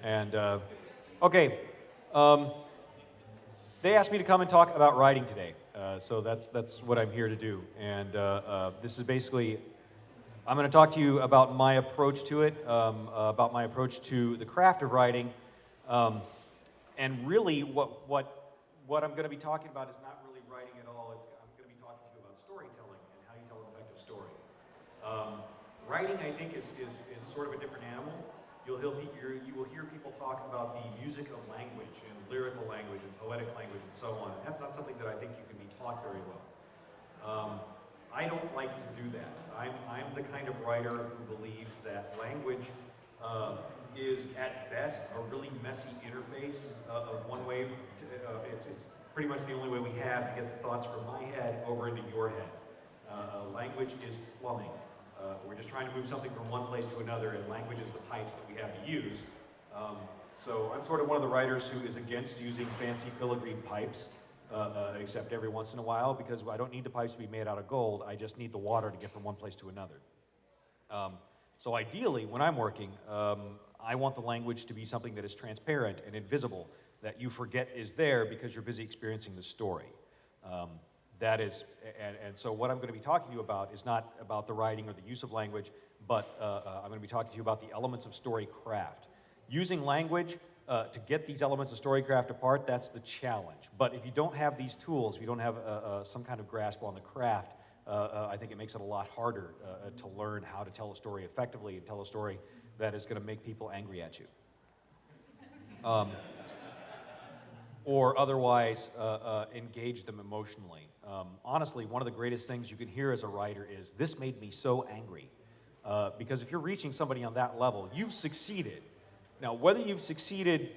And, okay, they asked me to come and talk about writing today, so that's what I'm here to do. And this is basically, I'm going to talk to you about my approach to it, about my approach to the craft of writing, and really what I'm going to be talking about is not really writing at all. I'm going to be talking to you about storytelling and how you tell an effective story. Writing, I think, is sort of a different animal. You will hear people talk about the music of language and lyrical language and poetic language and so on. That's not something that I think you can be taught very well. I don't like to do that. I'm the kind of writer who believes that language is at best a really messy interface of one way. It's pretty much the only way we have to get the thoughts from my head over into your head. Language is plumbing. We're just trying to move something from one place to another, and language is the pipes that we have to use. So I'm sort of one of the writers who is against using fancy filigree pipes, except every once in a while, because I don't need the pipes to be made out of gold. I just need the water to get from one place to another. So ideally, when I'm working, I want the language to be something that is transparent and invisible, that you forget is there because you're busy experiencing the story. That is, and so what I'm going to be talking to you about is not about the writing or the use of language, but I'm going to be talking to you about the elements of storycraft. Using language to get these elements of storycraft apart, that's the challenge. But if you don't have these tools, if you don't have some kind of grasp on the craft, I think it makes it a lot harder to learn how to tell a story effectively and tell a story that is going to make people angry at you. Or otherwise engage them emotionally. Honestly, one of the greatest things you can hear as a writer is, "This made me so angry." Because if you're reaching somebody on that level, you've succeeded. Now, whether you've succeeded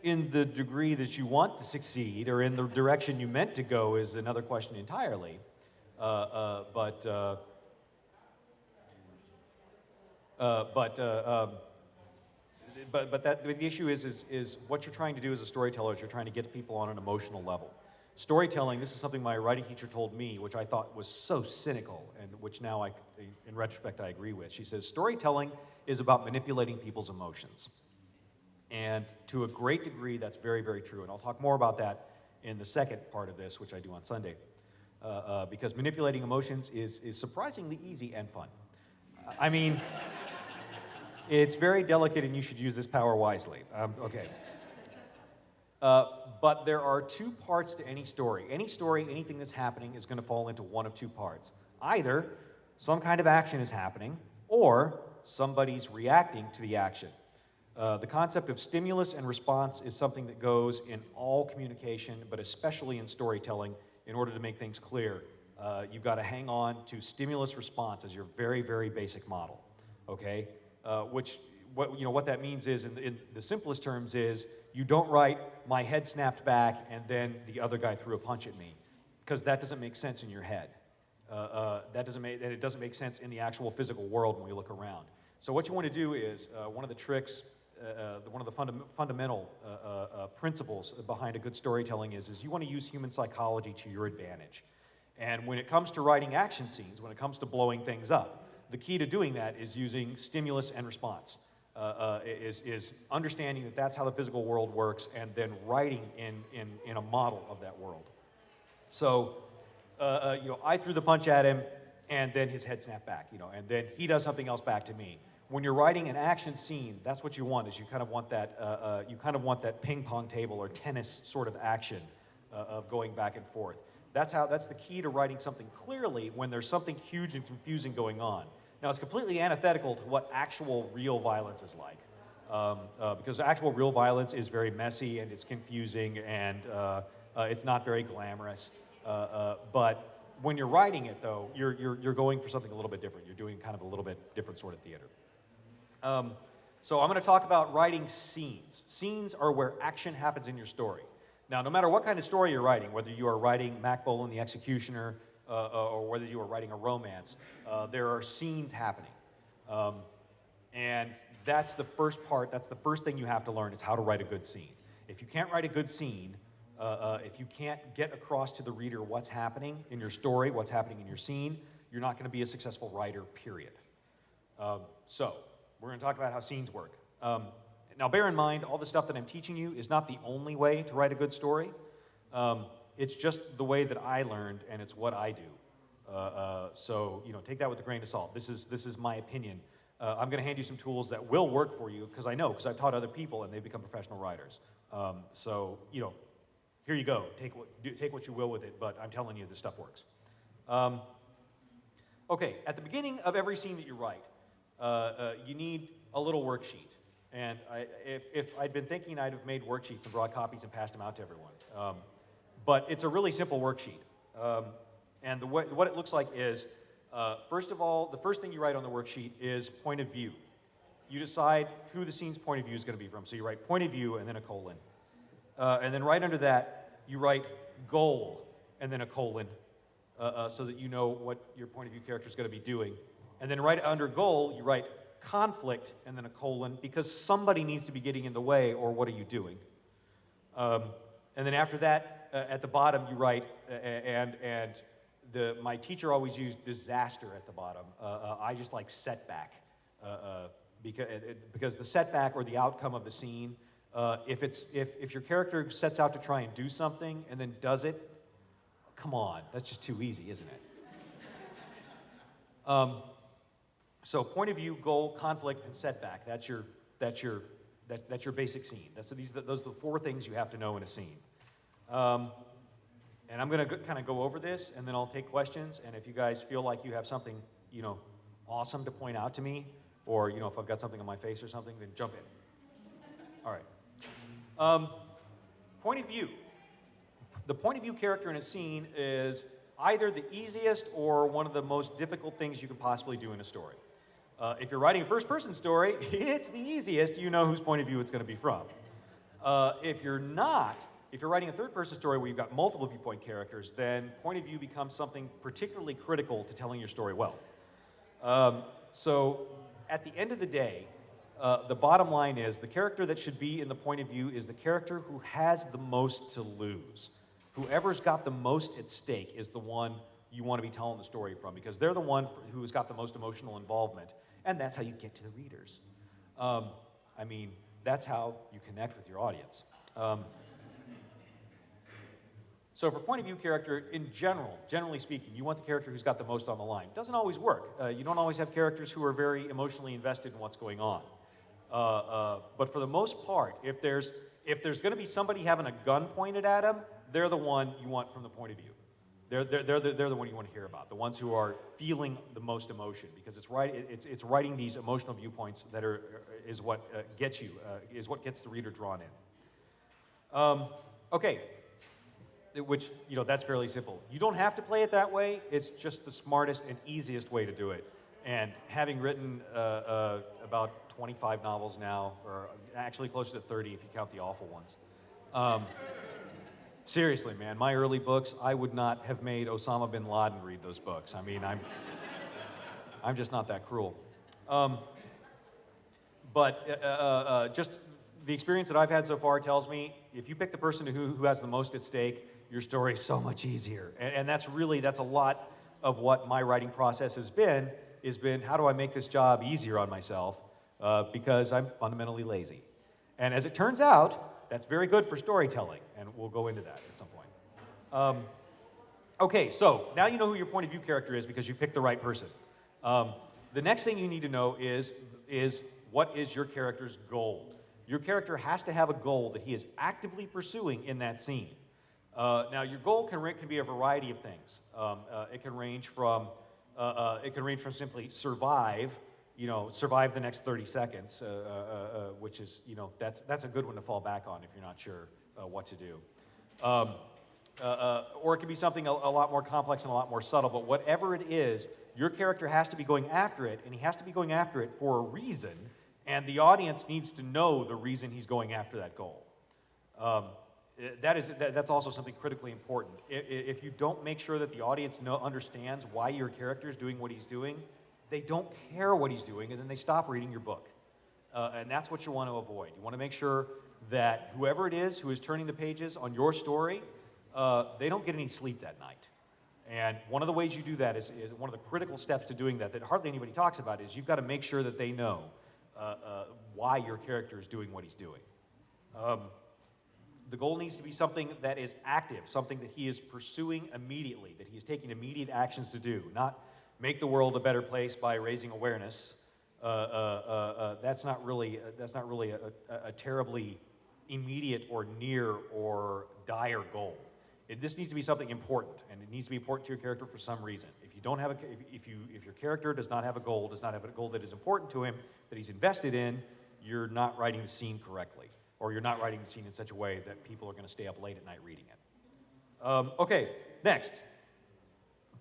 in the degree that you want to succeed or in the direction you meant to go is another question entirely. But the issue is what you're trying to do as a storyteller is you're trying to get people on an emotional level. Storytelling, this is something my writing teacher told me, which I thought was so cynical, and which now, in retrospect, I agree with. She says, storytelling is about manipulating people's emotions. And to a great degree, that's very, very true. And I'll talk more about that in the second part of this, which I do on Sunday. Because manipulating emotions is surprisingly easy and fun. I mean, it's very delicate, and you should use this power wisely. Okay. But there are two parts to any story. Any story, anything that's happening is going to fall into one of two parts. Either some kind of action is happening, or somebody's reacting to the action. The concept of stimulus and response is something that goes in all communication, but especially in storytelling. In order to make things clear, you've got to hang on to stimulus response as your very, very basic model. Okay? What that means is, in the simplest terms, is you don't write "my head snapped back and then the other guy threw a punch at me," because that doesn't make sense in your head. It doesn't make sense in the actual physical world when we look around. So what you want to do is, one of the tricks, one of the fundamental principles behind a good storytelling is you want to use human psychology to your advantage. And when it comes to writing action scenes, when it comes to blowing things up, the key to doing that is using stimulus and response. Is understanding that that's how the physical world works, and then writing in a model of that world. So, I threw the punch at him, and then his head snapped back, and then he does something else back to me. When you're writing an action scene, that's what you want. Is you kind of want that ping pong table or tennis sort of action of going back and forth. That's the key to writing something clearly when there's something huge and confusing going on. Now, it's completely antithetical to what actual real violence is like, because actual real violence is very messy and it's confusing and it's not very glamorous. But when you're writing it, though, you're going for something a little bit different. You're doing kind of a little bit different sort of theater. So I'm going to talk about writing scenes. Scenes are where action happens in your story. Now, no matter what kind of story you're writing, whether you are writing Mac Bolan the Executioner or whether you are writing a romance, there are scenes happening. And that's the first part, that's the first thing you have to learn is how to write a good scene. If you can't write a good scene, if you can't get across to the reader what's happening in your story, what's happening in your scene, you're not going to be a successful writer, period. So, we're going to talk about how scenes work. Now, bear in mind, all the stuff that I'm teaching you is not the only way to write a good story. It's just the way that I learned, and it's what I do. So, take that with a grain of salt. This is my opinion. I'm going to hand you some tools that will work for you, because I've taught other people, and they've become professional writers. So, here you go. Take what you will with it, but I'm telling you, this stuff works. Okay, at the beginning of every scene that you write, you need a little worksheet. And if I'd been thinking, I'd have made worksheets and brought copies and passed them out to everyone. But it's a really simple worksheet. And what it looks like is, first of all, the first thing you write on the worksheet is point of view. You decide who the scene's point of view is going to be from. So you write point of view and then a colon. And then right under that, you write goal and then a colon, so that you know what your point of view character is going to be doing. And then right under goal, you write conflict and then a colon, because somebody needs to be getting in the way, or what are you doing? And then after that, at the bottom, you write, my teacher always used disaster at the bottom. I just like setback, because the setback or the outcome of the scene, if your character sets out to try and do something and then does it, come on, that's just too easy, isn't it? So point of view, goal, conflict, and setback. That's your basic scene. Those are the four things you have to know in a scene. And I'm going to kind of go over this, and then I'll take questions. And if you guys feel like you have something, awesome to point out to me, or if I've got something on my face or something, then jump in. All right. Point of view. The point of view character in a scene is either the easiest or one of the most difficult things you could possibly do in a story. If you're writing a first-person story, it's the easiest. You know whose point of view it's going to be from. If you're writing a third-person story where you've got multiple viewpoint characters, then point of view becomes something particularly critical to telling your story well. So at the end of the day, the bottom line is the character that should be in the point of view is the character who has the most to lose. Whoever's got the most at stake is the one you want to be telling the story from, because they're the one who's got the most emotional involvement, and that's how you get to the readers. That's how you connect with your audience. So for point of view character, in generally speaking, you want the character who's got the most on the line. Doesn't always work. You don't always have characters who are very emotionally invested in what's going on. But for the most part, if there's going to be somebody having a gun pointed at them, they're the one you want from the point of view. They're the one you want to hear about. The ones who are feeling the most emotion, because it's writing these emotional viewpoints that is what gets the reader drawn in. Okay. Which, that's fairly simple. You don't have to play it that way. It's just the smartest and easiest way to do it. And having written about 25 novels now, or actually closer to 30 if you count the awful ones. Seriously, man, my early books, I would not have made Osama bin Laden read those books. I'm just not that cruel. But just the experience that I've had so far tells me, if you pick the person who has the most at stake, your story is so much easier. And that's a lot of what my writing process has been, how do I make this job easier on myself? Because I'm fundamentally lazy. And as it turns out, that's very good for storytelling, and we'll go into that at some point. Okay, so now you know who your point of view character is because you picked the right person. The next thing you need to know is what is your character's goal? Your character has to have a goal that he is actively pursuing in that scene. Now, your goal can be a variety of things. It can range from simply survive the next 30 seconds, which is, that's a good one to fall back on if you're not sure what to do. Or it can be something a lot more complex and a lot more subtle, but whatever it is, your character has to be going after it, and he has to be going after it for a reason, and the audience needs to know the reason he's going after that goal. That's also something critically important. If you don't make sure that the audience understands why your character is doing what he's doing, they don't care what he's doing, and then they stop reading your book. And that's what you want to avoid. You want to make sure that whoever it is who is turning the pages on your story, they don't get any sleep that night. And one of the ways you do that is one of the critical steps to doing that hardly anybody talks about is you've got to make sure that they know why your character is doing what he's doing. The goal needs to be something that is active, something that he is pursuing immediately, that he is taking immediate actions to do, not make the world a better place by raising awareness. That's not really a terribly immediate or near or dire goal. This needs to be something important, and it needs to be important to your character for some reason. If you don't have if your character does not have a goal that is important to him, that he's invested in, you're not writing the scene correctly, or you're not writing the scene in such a way that people are going to stay up late at night reading it. Okay, next.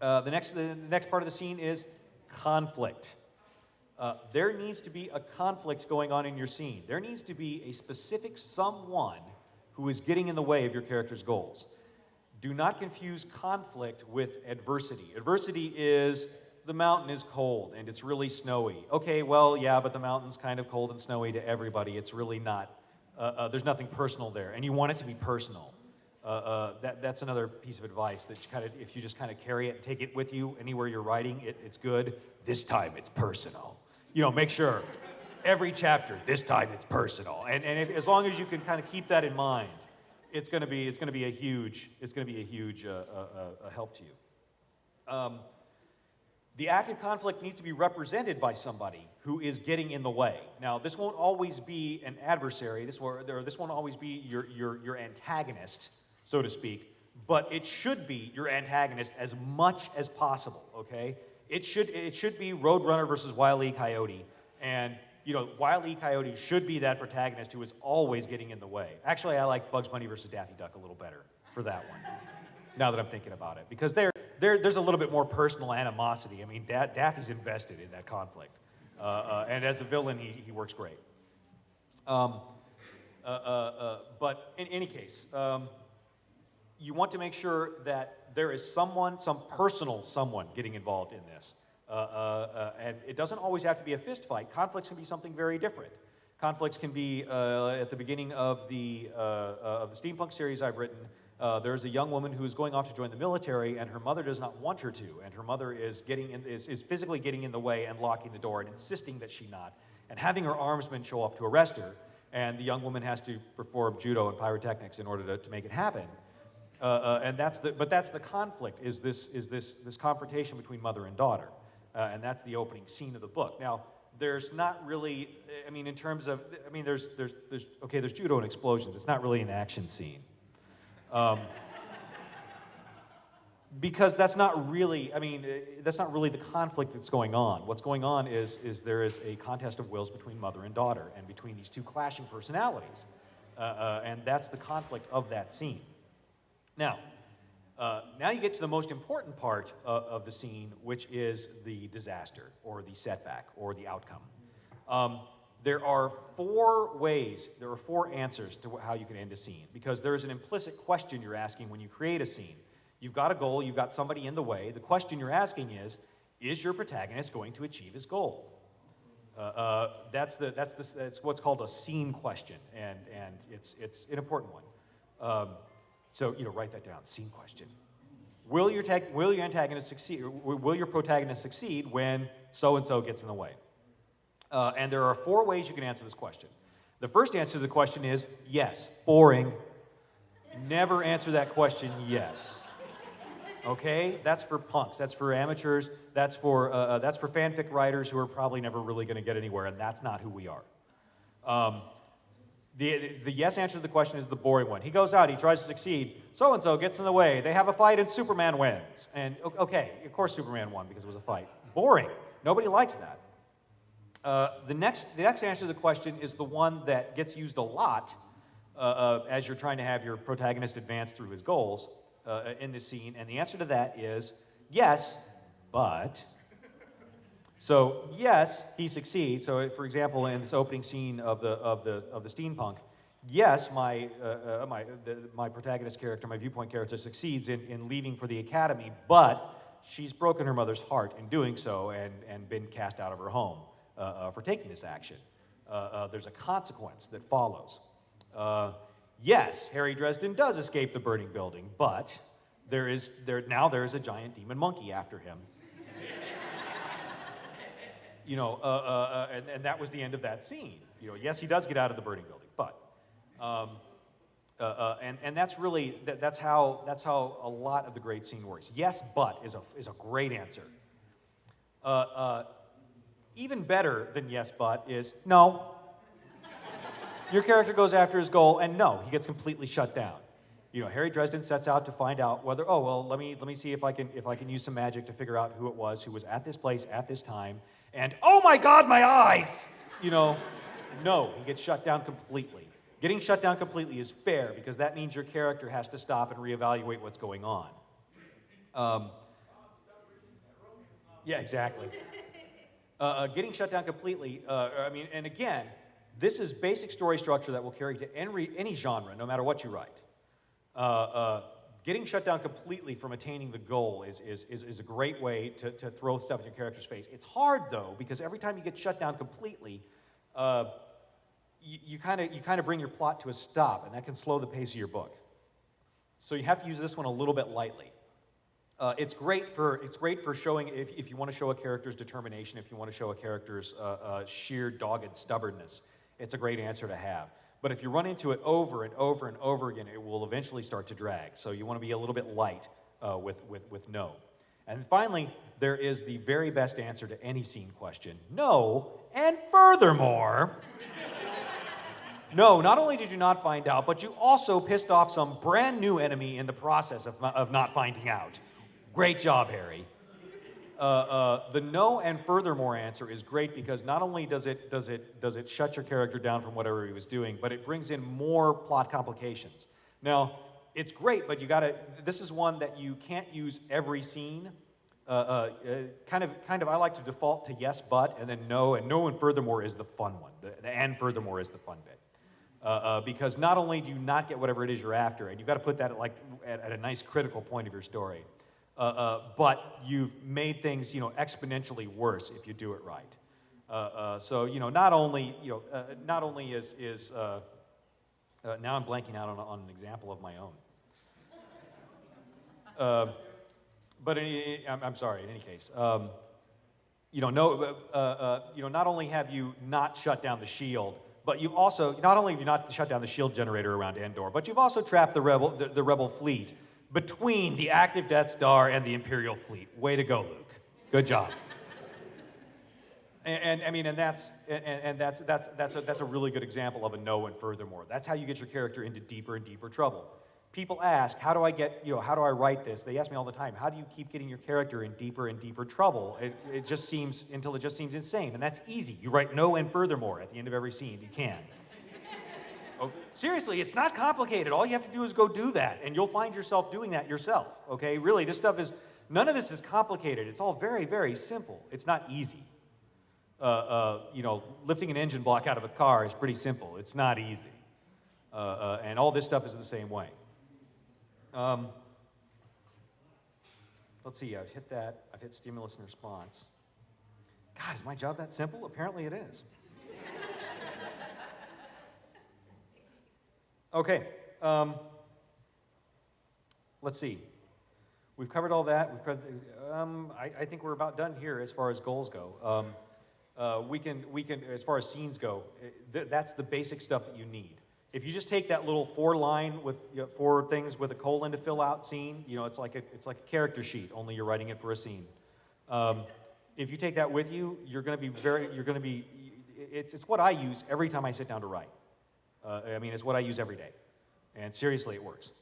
The next part of the scene is conflict. There needs to be a conflict going on in your scene. There needs to be a specific someone who is getting in the way of your character's goals. Do not confuse conflict with adversity. Adversity is the mountain is cold and it's really snowy. Okay, well, yeah, but the mountain's kind of cold and snowy to everybody. It's really not, there's nothing personal there, and you want it to be personal. That's another piece of advice that if you just kind of carry it and take it with you anywhere you're writing, it's good. This time it's personal. Make sure every chapter, this time it's personal. And as long as you can kind of keep that in mind, it's going to be a huge help to you. The active conflict needs to be represented by somebody who is getting in the way. Now, this won't always be an adversary. This won't always be your antagonist, so to speak. But it should be your antagonist as much as possible. Okay? It should be Roadrunner versus Wile E. Coyote, and Wile E. Coyote should be that protagonist who is always getting in the way. Actually, I like Bugs Bunny versus Daffy Duck a little better for that one, now that I'm thinking about it, because there's a little bit more personal animosity. I mean, Daffy's invested in that conflict, and as a villain, he works great. But in any case, you want to make sure that there is some personal someone getting involved in this. And it doesn't always have to be a fist fight. Conflicts can be something very different. Conflicts can be, at the beginning of the steampunk series I've written, there's a young woman who is going off to join the military, and her mother does not want her to, and her mother is physically getting in the way and locking the door and insisting that she not, and having her armsmen show up to arrest her, and the young woman has to perform judo and pyrotechnics in order to make it happen. And that's the conflict, is this confrontation between mother and daughter. And that's the opening scene of the book. Now, there's not really, there's judo and explosions. It's not really an action scene. Because that's not really the conflict that's going on. What's going on is there is a contest of wills between mother and daughter, and between these two clashing personalities. And that's the conflict of that scene. Now you get to the most important part of the scene, which is the disaster, or the setback, or the outcome. There are four answers to how you can end a scene, because there is an implicit question you're asking when you create a scene. You've got a goal, you've got somebody in the way. The question you're asking is your protagonist going to achieve his goal? That's what's called a scene question, and it's an important one. So write that down. Scene question. Will your antagonist succeed? Will your protagonist succeed when so and so gets in the way? And there are four ways you can answer this question. The first answer to the question is yes. Boring. Never answer that question yes. Okay, that's for punks. That's for amateurs. That's for fanfic writers who are probably never really going to get anywhere, and that's not who we are. The yes answer to the question is the boring one. He goes out, he tries to succeed, so-and-so gets in the way, they have a fight, and Superman wins. And, okay, of course Superman won because it was a fight. Boring. Nobody likes that. The next answer to the question is the one that gets used a lot as you're trying to have your protagonist advance through his goals in this scene, and the answer to that is, yes, but So yes, he succeeds. So for example, in this opening scene of the steampunk, yes, my protagonist character, my viewpoint character, succeeds in leaving for the academy, but she's broken her mother's heart in doing so and been cast out of her home for taking this action. There's a consequence that follows. Yes, Harry Dresden does escape the burning building, but now there is a giant demon monkey after him. And that was the end of that scene. Yes, he does get out of the burning building, but and that's really that's how a lot of the great scene works. Yes, but is a great answer. Even better than yes, but is no. Your character goes after his goal, and no, he gets completely shut down. Harry Dresden sets out to find out whether, let me see if I can use some magic to figure out who it was who was at this place at this time, and oh my God, my eyes! No, he gets shut down completely. Getting shut down completely is fair because that means your character has to stop and reevaluate what's going on. Yeah, exactly. Getting shut down completely, and again, this is basic story structure that will carry to any genre, no matter what you write. Getting shut down completely from attaining the goal is a great way to throw stuff in your character's face. It's hard, though, because every time you get shut down completely, you kind of bring your plot to a stop, and that can slow the pace of your book. So you have to use this one a little bit lightly. It's great for showing if you want to show a character's determination, if you want to show a character's sheer dogged stubbornness. It's a great answer to have. But if you run into it over and over and over again, it will eventually start to drag. So you want to be a little bit light with no. And finally, there is the very best answer to any scene question. No, and furthermore, no, not only did you not find out, but you also pissed off some brand new enemy in the process of not finding out. Great job, Harry. The no and furthermore answer is great because not only does it shut your character down from whatever he was doing, but it brings in more plot complications. Now, it's great, but this is one that you can't use every scene. Kind of I like to default to yes, but, and then no and furthermore is the fun one. The and furthermore is the fun bit. Because not only do you not get whatever it is you're after, and you've got to put that at a nice critical point of your story, but you've made things, exponentially worse if you do it right. So, not only is now I'm blanking out on an example of my own. But I'm sorry. In any case, not only have you not shut down the shield, but you've also not only have you not shut down the shield generator around Endor, but you've also trapped the rebel fleet between the active Death Star and the Imperial fleet. Way to go, Luke. Good job. And that's a really good example of a no and furthermore. That's how you get your character into deeper and deeper trouble. People ask, how do I write this? They ask me all the time, how do you keep getting your character in deeper and deeper trouble? It just seems insane, and that's easy. You write no and furthermore at the end of every scene. You can. Oh, seriously, it's not complicated. All you have to do is go do that, and you'll find yourself doing that yourself, okay? Really, none of this is complicated. It's all very, very simple. It's not easy. Lifting an engine block out of a car is pretty simple. It's not easy. And all this stuff is the same way. Let's see, I've hit stimulus and response. God, is my job that simple? Apparently it is. Okay, let's see. We've covered all that. I think we're about done here as far as goals go. We can, as far as scenes go, that's the basic stuff that you need. If you just take that little 4-line with 4 things with a colon to fill out scene, it's like a character sheet. Only you're writing it for a scene. If you take that with you, it's what I use every time I sit down to write. It's what I use every day, and seriously, it works.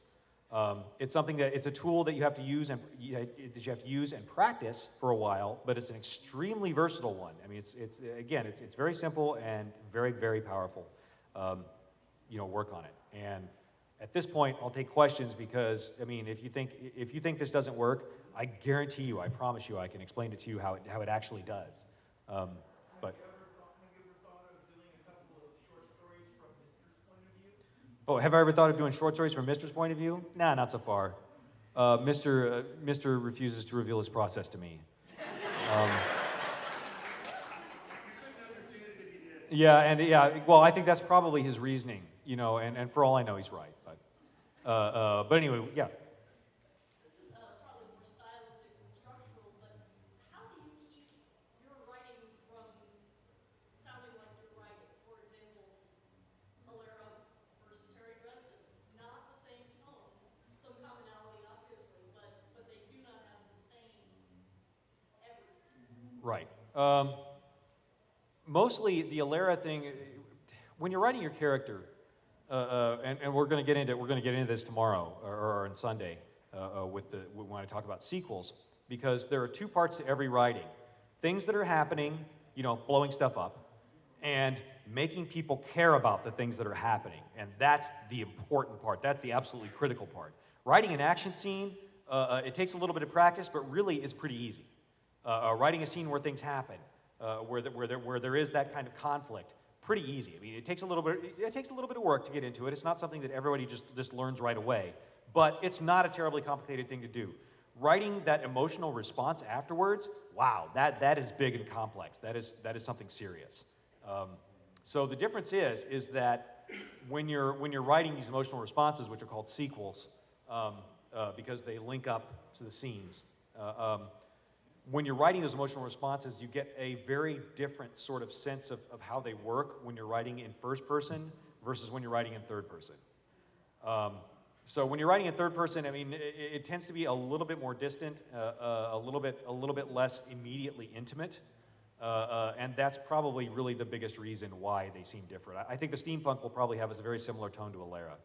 It's a tool that you have to use and practice for a while, but it's an extremely versatile one. It's very simple and very, very powerful. Work on it. And at this point, I'll take questions because, if you think this doesn't work, I guarantee you, I promise you, I can explain it to you how it actually does. But Have you ever thought of doing a couple of short stories from Mr.'s point of view? oh, have I ever thought of doing short stories from Mr.'s point of view? Nah, not so far. Mr. refuses to reveal his process to me. Yeah, well, I think that's probably his reasoning, you know, and for all I know, he's right. But anyway, yeah. This is probably more stylistic than structural, but how do you keep your writing from sounding like you're writing? For example, Alera versus Harry Dresden, not the same tone, some commonality obviously, but they do not have the same everything. Right. Mostly the Alera thing, when you're writing your character, and we're going to get into this tomorrow or on Sunday when I talk about sequels, because there are two parts to every writing: things that are happening, you know, blowing stuff up, and making people care about the things that are happening, and that's the important part. That's the absolutely critical part. Writing an action scene, it takes a little bit of practice, but really it's pretty easy. Writing a scene where things happen, where there is that kind of conflict, pretty easy. I mean, it takes a little bit of work to get into it. It's not something that everybody just learns right away, but it's not a terribly complicated thing to do. Writing that emotional response afterwards, wow, that is big and complex. That is something serious. So the difference is that when you're writing these emotional responses, which are called sequels, because they link up to the scenes. When you're writing those emotional responses, you get a very different sort of sense of how they work when you're writing in first person versus when you're writing in third person. So when you're writing in third person, I mean, it tends to be a little bit more distant, a little bit less immediately intimate, and that's probably really the biggest reason why they seem different. I think the steampunk will probably have a very similar tone to Alera.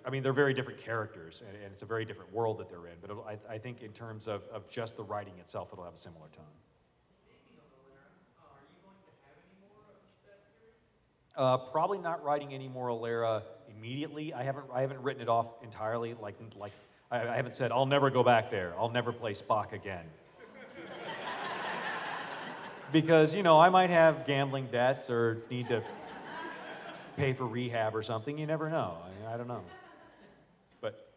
I mean, they're very different characters, and it's a very different world that they're in, but I think in terms of just the writing itself, it'll have a similar tone. Speaking of Alera, are you going to have any more of that series? Probably not writing any more Alera immediately. I haven't written it off entirely, like I haven't said, I'll never go back there, I'll never play Spock again. Because, you know, I might have gambling debts or need to pay for rehab or something. You never know. I don't know. But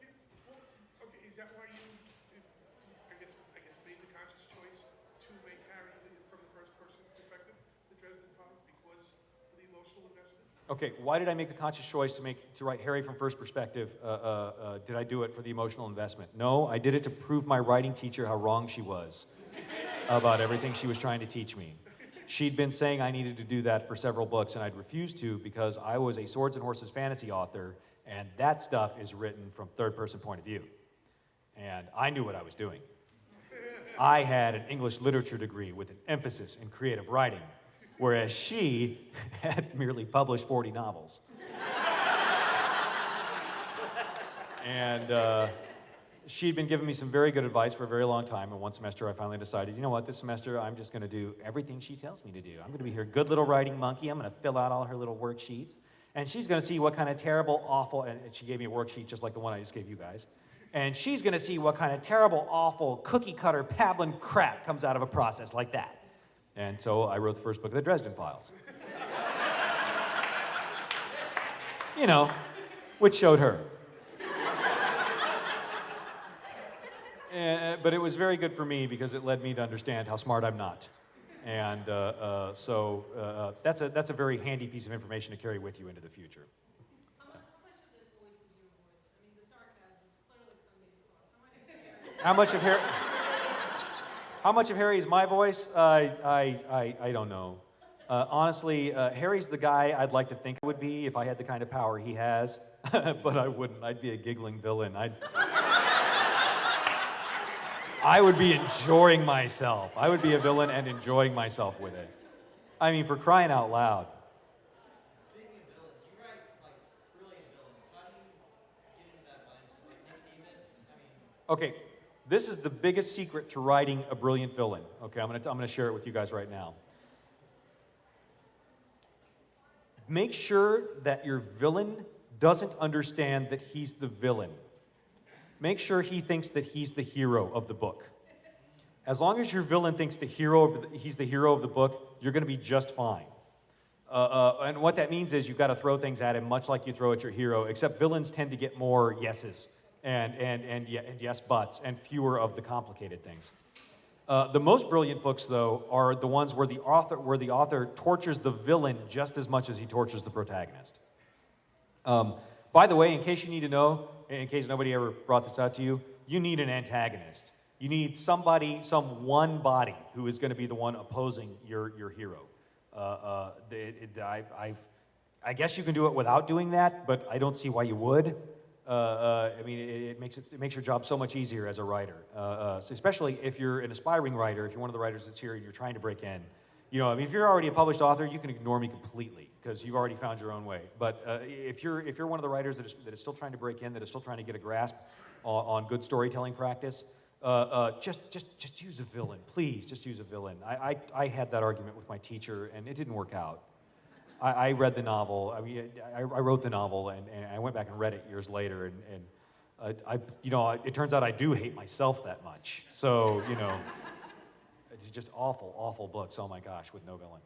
Okay, is that why you, I guess, made the conscious choice to make Harry from the first person perspective, the Dresden Files, because of the emotional investment? okay, why did I make the conscious choice to write Harry from first perspective? Did I do it for the emotional investment? No, I did it to prove my writing teacher how wrong she was about everything she was trying to teach me. She'd been saying I needed to do that for several books, and I'd refused to because I was a Swords and Horses fantasy author, and that stuff is written from third-person point of view. And I knew what I was doing. I had an English literature degree with an emphasis in creative writing, whereas she had merely published 40 novels. And she'd been giving me some very good advice for a very long time, and one semester I finally decided, you know what, this semester I'm just going to do everything she tells me to do. I'm going to be her good little writing monkey. I'm going to fill out all her little worksheets, and she's going to see what kind of terrible, awful, and she gave me a worksheet just like the one I just gave you guys, and she's going to see what kind of terrible, awful, cookie-cutter, pablin crap comes out of a process like that. And so I wrote the first book of the Dresden Files. You know, which showed her. But it was very good for me because it led me to understand how smart I'm not. And so that's a very handy piece of information to carry with you into the future. How much of this voice is your voice? I mean, the sarcasm is clearly coming across. How much is Harry? How much of Harry is my voice? I don't know. Honestly, Harry's the guy I'd like to think I would be if I had the kind of power he has, but I wouldn't. I'd be a giggling villain. I would be enjoying myself. I would be a villain and enjoying myself with it. I mean, for crying out loud. Speaking of villains, you write like brilliant villains. How do you get into that mindset? Like Nicodemus, I mean. Okay, this is the biggest secret to writing a brilliant villain. Okay, I'm gonna share it with you guys right now. Make sure that your villain doesn't understand that he's the villain. Make sure he thinks that he's the hero of the book. As long as your villain thinks he's the hero of the book, you're going to be just fine. And what that means is you've got to throw things at him much like you throw at your hero, except villains tend to get more yeses and yes buts and fewer of the complicated things. The most brilliant books, though, are the ones where the author tortures the villain just as much as he tortures the protagonist. By the way, in case you need to know, in case nobody ever brought this out to you, you need an antagonist. You need somebody, some one body who is going to be the one opposing your hero. I guess you can do it without doing that, but I don't see why you would. I mean, it makes your job so much easier as a writer, so especially if you're an aspiring writer, if you're one of the writers that's here and you're trying to break in. You know, I mean, if you're already a published author, you can ignore me completely because you've already found your own way. But if you're one of the writers that is still trying to break in, that is still trying to get a grasp on good storytelling practice, just use a villain, please. Just use a villain. I had that argument with my teacher, and it didn't work out. I read the novel. I mean, I wrote the novel, and I went back and read it years later, and it turns out I do hate myself that much. So, you know, it's just awful, awful books. Oh my gosh, with no villain.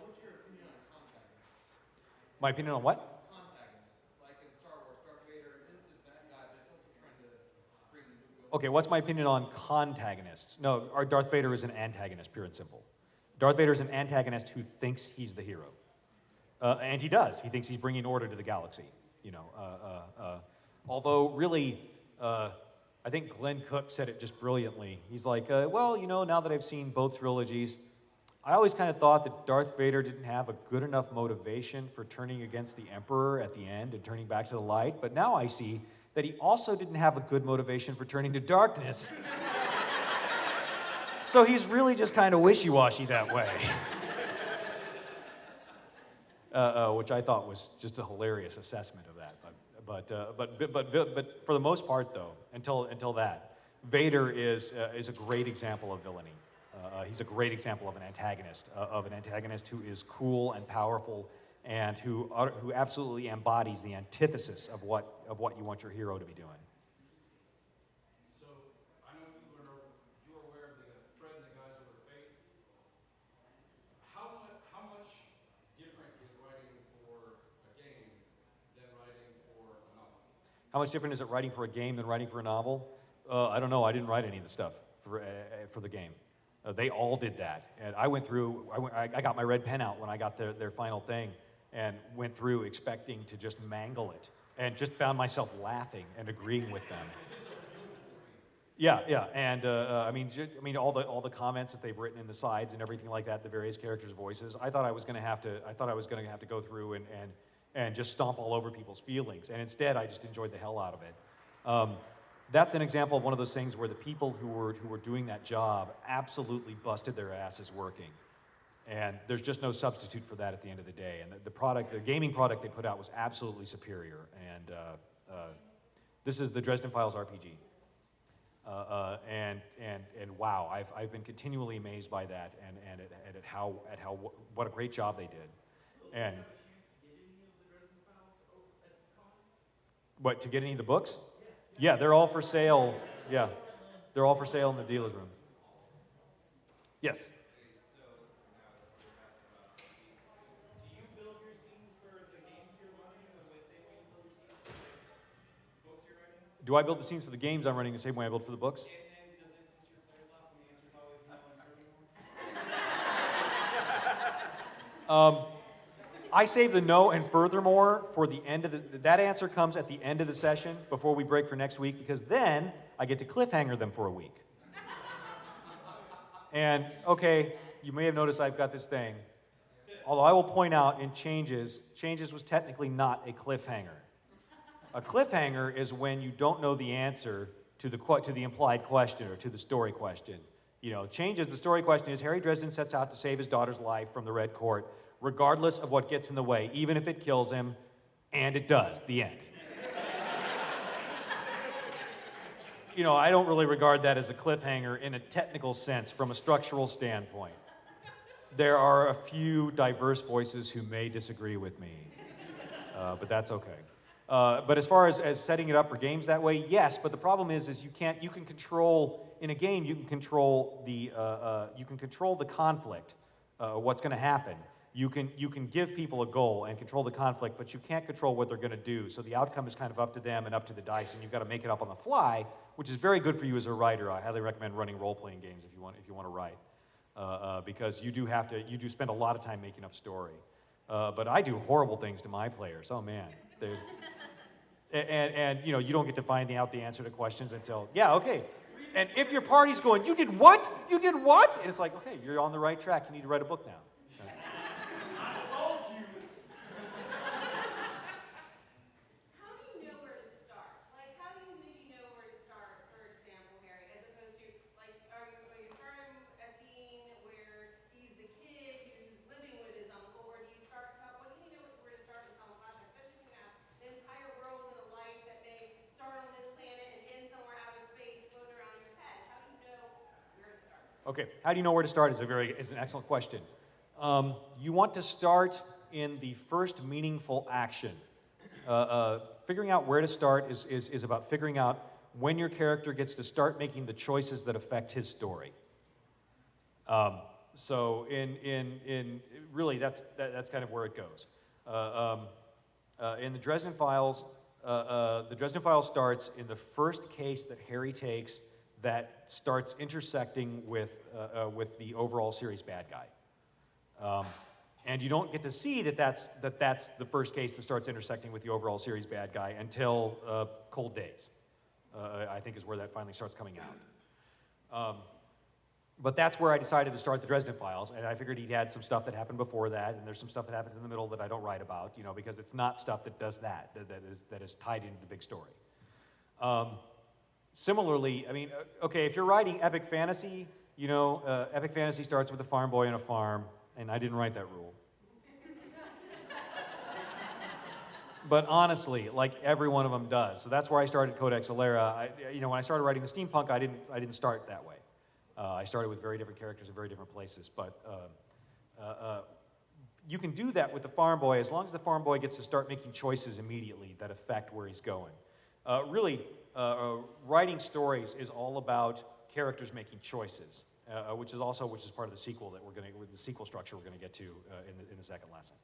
What's your opinion on antagonists? My opinion on what? Antagonists, like in Star Wars, Darth Vader is the bad guy, but it's also trying to bring the good. Okay, what's my opinion on contagonists? No, our Darth Vader is an antagonist, pure and simple. Darth Vader is an antagonist who thinks he's the hero. And he does. He thinks he's bringing order to the galaxy. You know, although really, I think Glenn Cook said it just brilliantly. He's like, well, you know, now that I've seen both trilogies, I always kind of thought that Darth Vader didn't have a good enough motivation for turning against the Emperor at the end and turning back to the light, but now I see that he also didn't have a good motivation for turning to darkness. So he's really just kind of wishy-washy that way. Which I thought was just a hilarious assessment of that. But for the most part, though, until that, Vader is a great example of villainy. He's a great example of an antagonist who is cool and powerful, and who absolutely embodies the antithesis of what you want your hero to be doing. So I know you're aware of the thread and the guys over at Fate. How much different is writing for a game than writing for a novel? How much different is it writing for a game than writing for a novel? I don't know. I didn't write any of the stuff for the game. They all did that, and I went through. I got my red pen out when I got their final thing, and went through expecting to just mangle it, and just found myself laughing and agreeing with them. Yeah, and I mean, all the comments that they've written in the sides and everything like that, the various characters' voices. I thought I was going to have to go through and just stomp all over people's feelings, and instead I just enjoyed the hell out of it. That's an example of one of those things where the people who were doing that job absolutely busted their asses working, and there's just no substitute for that at the end of the day. And the gaming product they put out was absolutely superior. And this is the Dresden Files RPG. And wow, I've been continually amazed by that, and at how what a great job they did. And what, to get any of the books? Yeah, they're all for sale. Yeah, they're all for sale in the dealer's room. Yes. Do you build your scenes for the games you're running the same way you build your scenes for the books you're writing? Do I build the scenes for the games I'm running the same way I build for the books? And does it piss your players off when the answer's always no and furthermore? I save the no and furthermore for the end of that answer comes at the end of the session before we break for next week, because then I get to cliffhanger them for a week. And okay, you may have noticed I've got this thing. Although I will point out in Changes was technically not a cliffhanger. A cliffhanger is when you don't know the answer to the implied question or to the story question. You know, Changes, the story question is Harry Dresden sets out to save his daughter's life from the Red Court, regardless of what gets in the way, even if it kills him, and it does, the end. You know, I don't really regard that as a cliffhanger in a technical sense from a structural standpoint. There are a few diverse voices who may disagree with me, but that's okay. But as far as setting it up for games that way, yes. But the problem is you can't. You can control in a game. You can control the conflict. What's going to happen? You can give people a goal and control the conflict, but you can't control what they're going to do. So the outcome is kind of up to them and up to the dice, and you've got to make it up on the fly, which is very good for you as a writer. I highly recommend running role-playing games if you want to write, because you do spend a lot of time making up story. But I do horrible things to my players. Oh man, and you know, you don't get to find out the answer to questions until okay. And if your party's going, you did what? You did what? And it's like, okay, you're on the right track. You need to write a book now. How do you know where to start? Like, how do you know where to start, for example, Harry, as opposed to, like, are you going to start him a scene where he's the kid who's living with his uncle, or do you start what do you know where to start and tell a flashback, especially when you have an entire world and a life that may start on this planet and end somewhere out of space floating around in your head? How do you know where to start? Okay, how do you know where to start is an excellent question. You want to start in the first meaningful action. Figuring out where to start is about figuring out when your character gets to start making the choices that affect his story. So really that's kind of where it goes. In the Dresden Files starts in the first case that Harry takes that starts intersecting with the overall series bad guy. And you don't get to see that's the first case that starts intersecting with the overall series bad guy until Cold Days, I think is where that finally starts coming out. But that's where I decided to start the Dresden Files, and I figured he'd had some stuff that happened before that, and there's some stuff that happens in the middle that I don't write about, you know, because it's not stuff that does that is tied into the big story. Similarly, I mean, okay, if you're writing epic fantasy, you know, epic fantasy starts with a farm boy on a farm, and I didn't write that rule. But honestly, like every one of them does. So that's where I started Codex Alera. You know, when I started writing the steampunk, I didn't start that way. I started with very different characters in very different places. But you can do that with the farm boy as long as the farm boy gets to start making choices immediately that affect where he's going. Really, writing stories is all about characters making choices, which is part of the sequel that the sequel structure we're going to get to in the second lesson.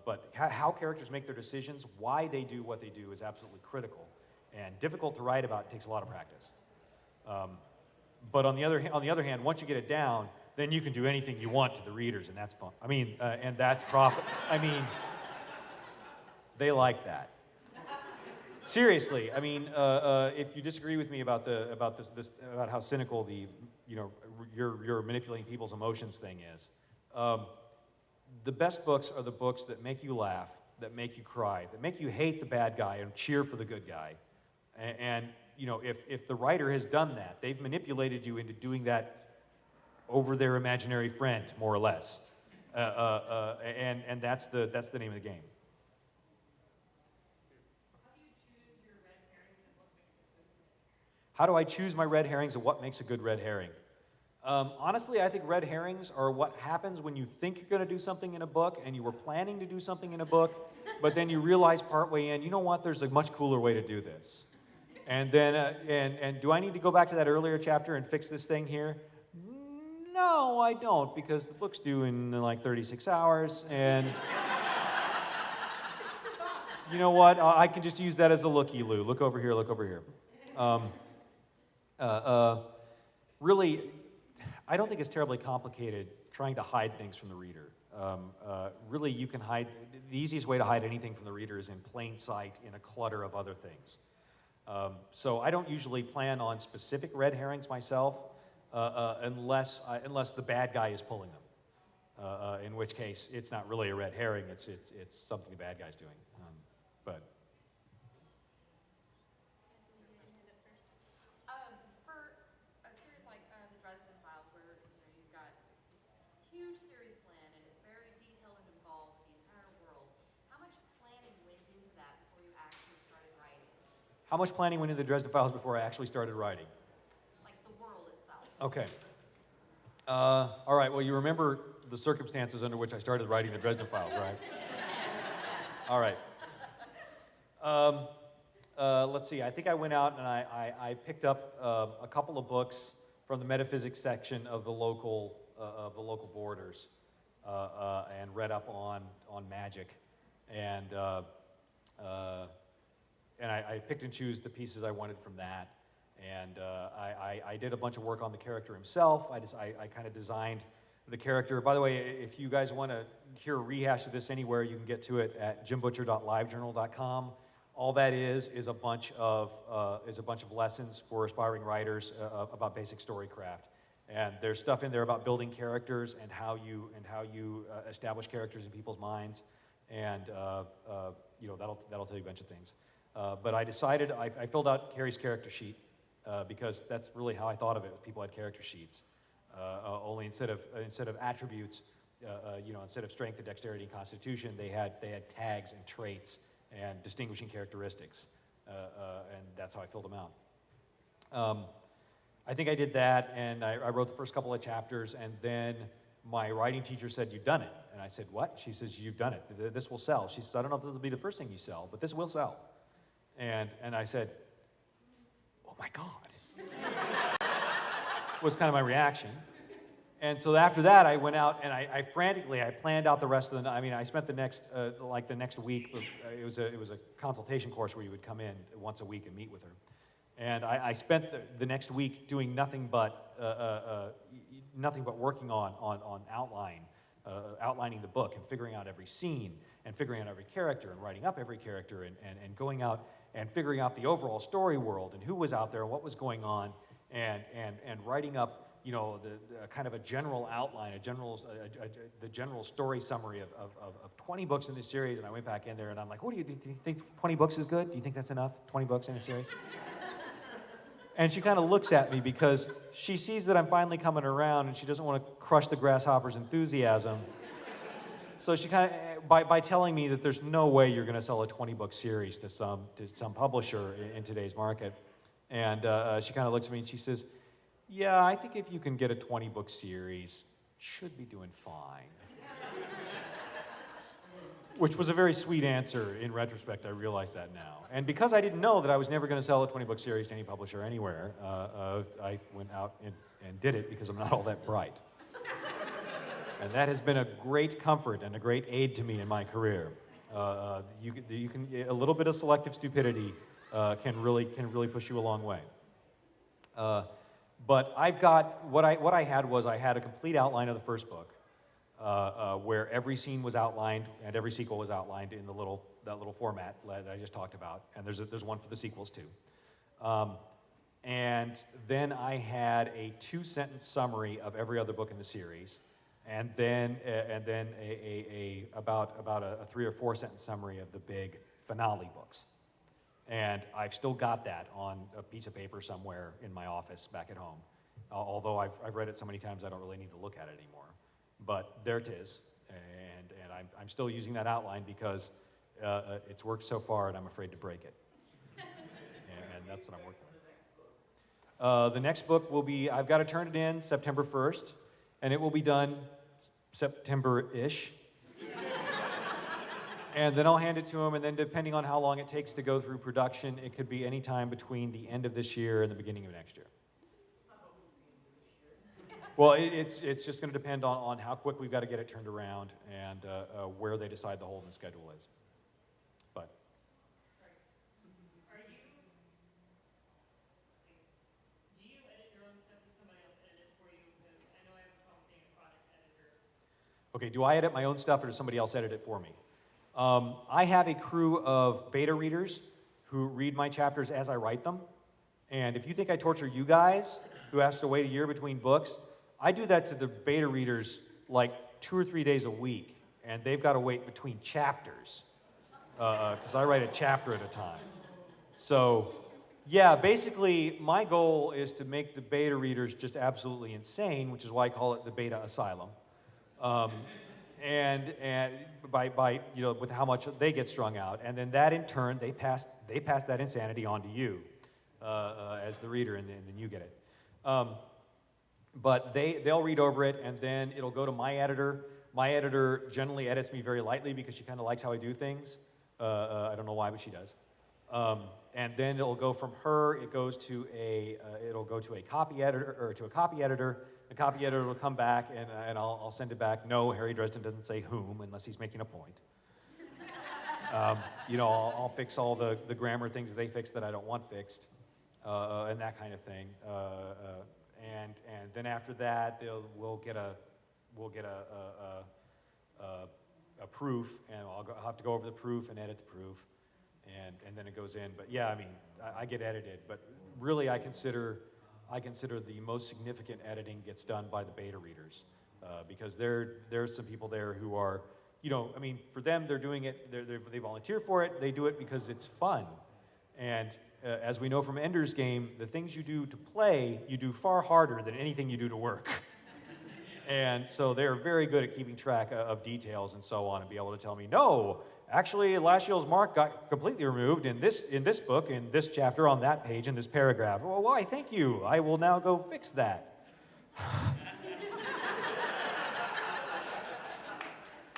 But how characters make their decisions, why they do what they do, is absolutely critical and difficult to write about. It takes a lot of practice. But on the other hand, once you get it down, then you can do anything you want to the readers, and that's fun. I mean, and that's profit. I mean, they like that. Seriously, I mean, if you disagree with me about how cynical you're manipulating people's emotions thing is, the best books are the books that make you laugh, that make you cry, that make you hate the bad guy and cheer for the good guy. And you know, if the writer has done that, they've manipulated you into doing that over their imaginary friend, more or less. And that's the name of the game. How do I choose my red herrings and what makes a good red herring? Honestly, I think red herrings are what happens when you think you're going to do something in a book and you were planning to do something in a book, but then you realize partway in, you know what, there's a much cooler way to do this. And then, and do I need to go back to that earlier chapter and fix this thing here? No, I don't, because the book's due in like 36 hours, and you know what, I can just use that as a looky-loo. Look over here, look over here. Really, I don't think it's terribly complicated trying to hide things from the reader. Really, you can hide, the easiest way to hide anything from the reader is in plain sight in a clutter of other things. So I don't usually plan on specific red herrings myself unless the bad guy is pulling them. In which case, it's not really a red herring, it's something the bad guy's doing. But For a series like the Dresden Files, where you've got this huge series plan and it's very detailed and involved with the entire world, how much planning went into that before you actually started writing? how much planning went into the Dresden Files before I actually started writing? Like the world itself. Okay. All right, well, you remember the circumstances under which I started writing the Dresden Files, right? Yes. All right. Let's see. I think I went out and I picked up a couple of books from the metaphysics section of the local Borders, and read up on magic, and I picked and chose the pieces I wanted from that, and I did a bunch of work on the character himself. I kind of designed the character. By the way, if you guys want to hear a rehash of this anywhere, you can get to it at jimbutcher.livejournal.com. All that is a bunch of lessons for aspiring writers about basic storycraft. And there's stuff in there about building characters and how you establish characters in people's minds, and that'll tell you a bunch of things. But I decided I filled out Carrie's character sheet because that's really how I thought of it. People had character sheets. Only instead of attributes, instead of strength and dexterity and constitution, they had tags and traits and distinguishing characteristics, and that's how I filled them out. I think I did that, and I wrote the first couple of chapters, and then my writing teacher said, "You've done it." And I said, "What?" She says, "You've done it. This will sell." She said, "I don't know if this will be the first thing you sell, but this will sell." And I said, "Oh my God." Was kind of my reaction. And so after that, I went out and I frantically planned out the rest of the night. I mean, I spent the next week. It was a consultation course where you would come in once a week and meet with her. And I spent the next week doing nothing but working on outlining the book and figuring out every scene and figuring out every character and writing up every character and going out and figuring out the overall story world and who was out there and what was going on and writing up the kind of a general outline, the general story summary of 20 books in this series. And I went back in there and I'm like, do you think 20 books is good? Do you think that's enough? 20 books in a series? And she kind of looks at me because she sees that I'm finally coming around and she doesn't want to crush the grasshopper's enthusiasm. So she kind of, by telling me that there's no way you're going to sell a 20-book series to some publisher in today's market, and she kind of looks at me and she says, "Yeah, I think if you can get a 20-book series, should be doing fine." Which was a very sweet answer in retrospect. I realize that now. And because I didn't know that I was never going to sell a 20-book series to any publisher anywhere, I went out and did it because I'm not all that bright. And that has been a great comfort and a great aid to me in my career. You can a little bit of selective stupidity can really push you a long way. But I've got what I had a complete outline of the first book, where every scene was outlined and every sequel was outlined in that little format that I just talked about. And there's one for the sequels too. And then I had a 2-sentence summary of every other book in the series, and then about a 3 or 4 sentence summary of the big finale books. And I've still got that on a piece of paper somewhere in my office back at home. Although I've read it so many times I don't really need to look at it anymore. But there it is, and I'm still using that outline because it's worked so far and I'm afraid to break it. And that's what I'm working on. The next book will be, I've got to turn it in September 1st, and it will be done September-ish. And then I'll hand it to him, and then depending on how long it takes to go through production, it could be any time between the end of this year and the beginning of next year. Well, it's just going to depend on how quick we've got to get it turned around and where they decide the holding schedule is. But Do you edit your own stuff or somebody else edit it for you? Because I know I have a problem being a product editor. okay, do I edit my own stuff or does somebody else edit it for me? I have a crew of beta readers who read my chapters as I write them. And if you think I torture you guys, who has to wait a year between books, I do that to the beta readers like 2 or 3 days a week. And they've got to wait between chapters because I write a chapter at a time. So, yeah, basically my goal is to make the beta readers just absolutely insane, which is why I call it the beta asylum. And by with how much they get strung out, and then that in turn they pass that insanity on to you as the reader, and then you get it. But they'll read over it, and then it'll go to my editor. My editor generally edits me very lightly because she kind of likes how I do things. I don't know why, but she does. And then it'll go from her. It'll go to a copy editor or to a copy editor. The copy editor will come back, and I'll send it back. No, Harry Dresden doesn't say whom unless he's making a point. I'll fix all the grammar things that they fix that I don't want fixed, and that kind of thing. And then after that, we'll get a proof, and I'll have to go over the proof and edit the proof, and then it goes in. But yeah, I mean, I get edited, but really I consider the most significant editing gets done by the beta readers, because there's some people there who are, I mean, for them, they're doing it, they volunteer for it, they do it because it's fun. And as we know from Ender's Game, the things you do to play, you do far harder than anything you do to work. And so they're very good at keeping track of details and so on, and be able to tell me, no, actually, Lashiel's mark got completely removed in this book, in this chapter, on that page, in this paragraph. Well, why, thank you. I will now go fix that.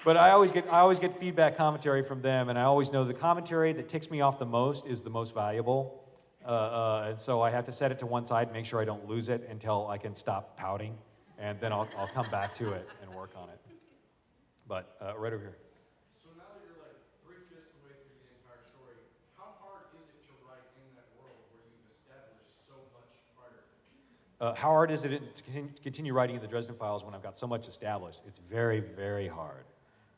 But I always get feedback commentary from them, and I always know the commentary that ticks me off the most is the most valuable. And so I have to set it to one side, make sure I don't lose it until I can stop pouting, and then I'll come back to it and work on it. But right over here. So now that you're like 3/5 the way through the entire story, how hard is it to write in that world where you've established so much prior? How hard is it to continue writing in the Dresden Files when I've got so much established? It's very, very hard,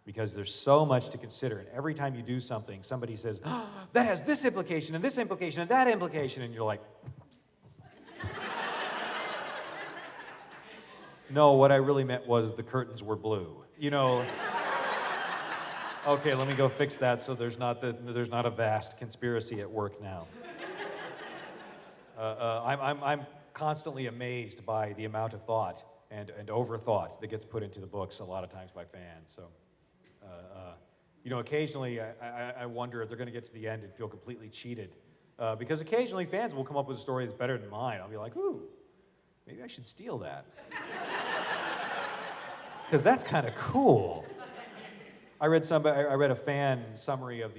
because there's so much to consider. And every time you do something, somebody says, oh, that has this implication and this implication and that implication, and you're like, no, what I really meant was the curtains were blue. Okay, let me go fix that so there's not a vast conspiracy at work now. I'm constantly amazed by the amount of thought and overthought that gets put into the books a lot of times by fans. So, occasionally I wonder if they're going to get to the end and feel completely cheated, because occasionally fans will come up with a story that's better than mine. I'll be like, ooh, maybe I should steal that. Because that's kind of cool. I read a fan summary of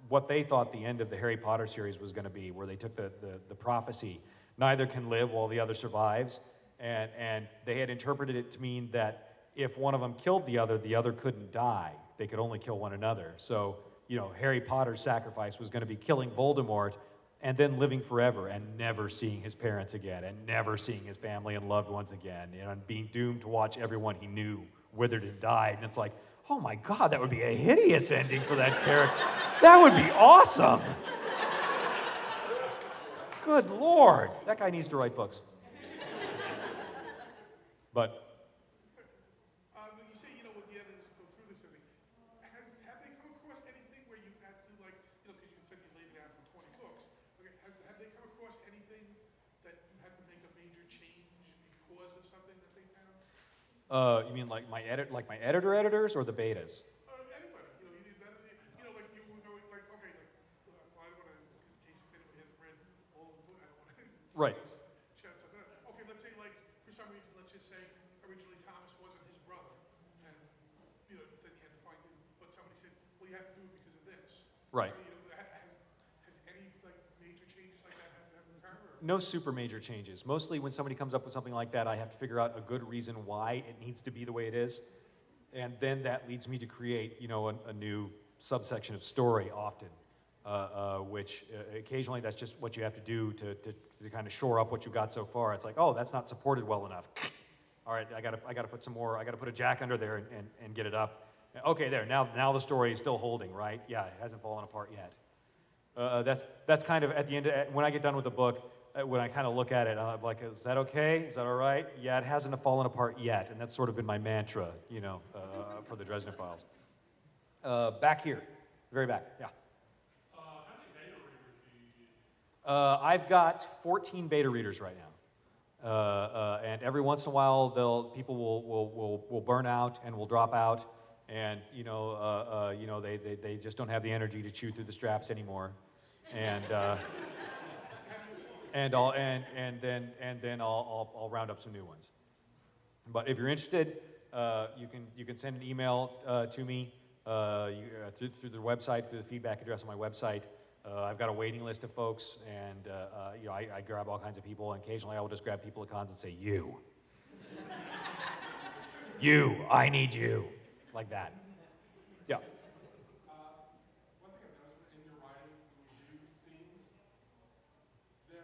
what they thought the end of the Harry Potter series was going to be, where they took the prophecy, neither can live while the other survives, and they had interpreted it to mean that if one of them killed the other couldn't die. They could only kill one another. So, Harry Potter's sacrifice was going to be killing Voldemort and then living forever and never seeing his parents again and never seeing his family and loved ones again, and being doomed to watch everyone he knew withered and died. And it's like, oh my God, that would be a hideous ending for that character. That would be awesome. Good Lord. That guy needs to write books. But when you say, when the editors go through this, have they come across anything where you've had to, because you said you laid it out for 20 books, okay, have they come across anything that you had to make a major change because of something that they found? you mean like my editors or the betas? Anybody, you did better than, like you were going, like, okay, well, I don't want to, in case anybody hasn't read all of the book, I don't want to. Right. Shout something out. Okay, let's say, for some reason, let's just say, originally Thomas wasn't his brother, and, then you had to find him, but somebody said, well, you have to do it because of this. Right. Has any, major changes like that have occurred? No super major changes. Mostly when somebody comes up with something like that, I have to figure out a good reason why it needs to be the way it is. And then that leads me to create, a new subsection of story often, which occasionally that's just what you have to do to kind of shore up what you've got so far. It's like, oh, that's not supported well enough. All right, I gotta put some more, I gotta put a jack under there and get it up. Okay, there, now the story is still holding, right? Yeah, it hasn't fallen apart yet. That's kind of at the end, when I get done with the book, when I kind of look at it, I'm like, is that okay? Is that all right? Yeah, it hasn't fallen apart yet, and that's sort of been my mantra, for the Dresden Files. Back here, very back, yeah. How many beta readers do you use? I've got 14 beta readers right now, and every once in a while, people will burn out and will drop out, and they just don't have the energy to chew through the straps anymore, and then I'll round up some new ones. But if you're interested, you can send an email to me, through the website, through the feedback address on my website. I've got a waiting list of folks, and I grab all kinds of people, and occasionally I will just grab people at cons and say, you. You, I need you. Like that. Yeah. One thing I've noticed in your writing, when you do scenes, a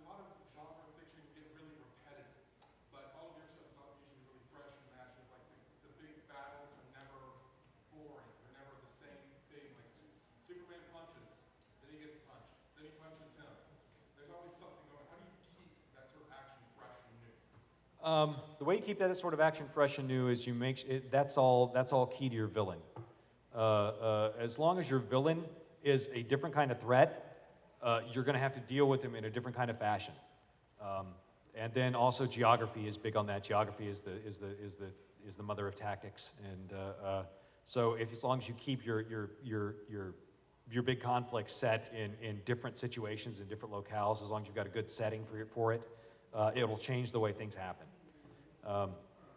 lot of genre fiction get really repetitive, but all of your stuff is usually really fresh and matches. Like the big battles are never boring. They're never the same thing. Like Superman punches, then he gets punched, then he punches him. There's always something going. How do you keep that sort of action fresh and new? The way you keep that sort of action fresh and new is you make that's all key to your villain. As long as your villain is a different kind of threat, you're going to have to deal with him in a different kind of fashion. And then also geography is big on that. Geography is the mother of tactics. And so as long as you keep your big conflict set in different situations in different locales, as long as you've got a good setting for it, it'll change the way things happen.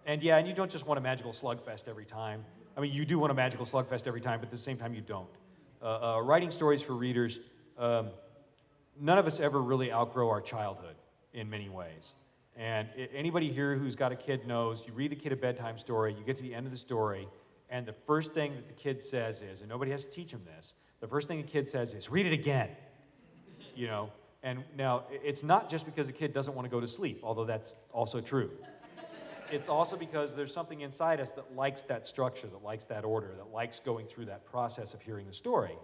And you don't just want a magical slugfest every time. I mean, you do want a magical slugfest every time, but at the same time, you don't. Writing stories for readers, none of us ever really outgrow our childhood in many ways. And anybody here who's got a kid knows, you read the kid a bedtime story, you get to the end of the story, and the first thing that the kid says is, and nobody has to teach him this, the first thing the kid says is, read it again. You know? And now, it's not just because the kid doesn't want to go to sleep, although that's also true. It's also because there's something inside us that likes that structure, that likes that order, that likes going through that process of hearing the story.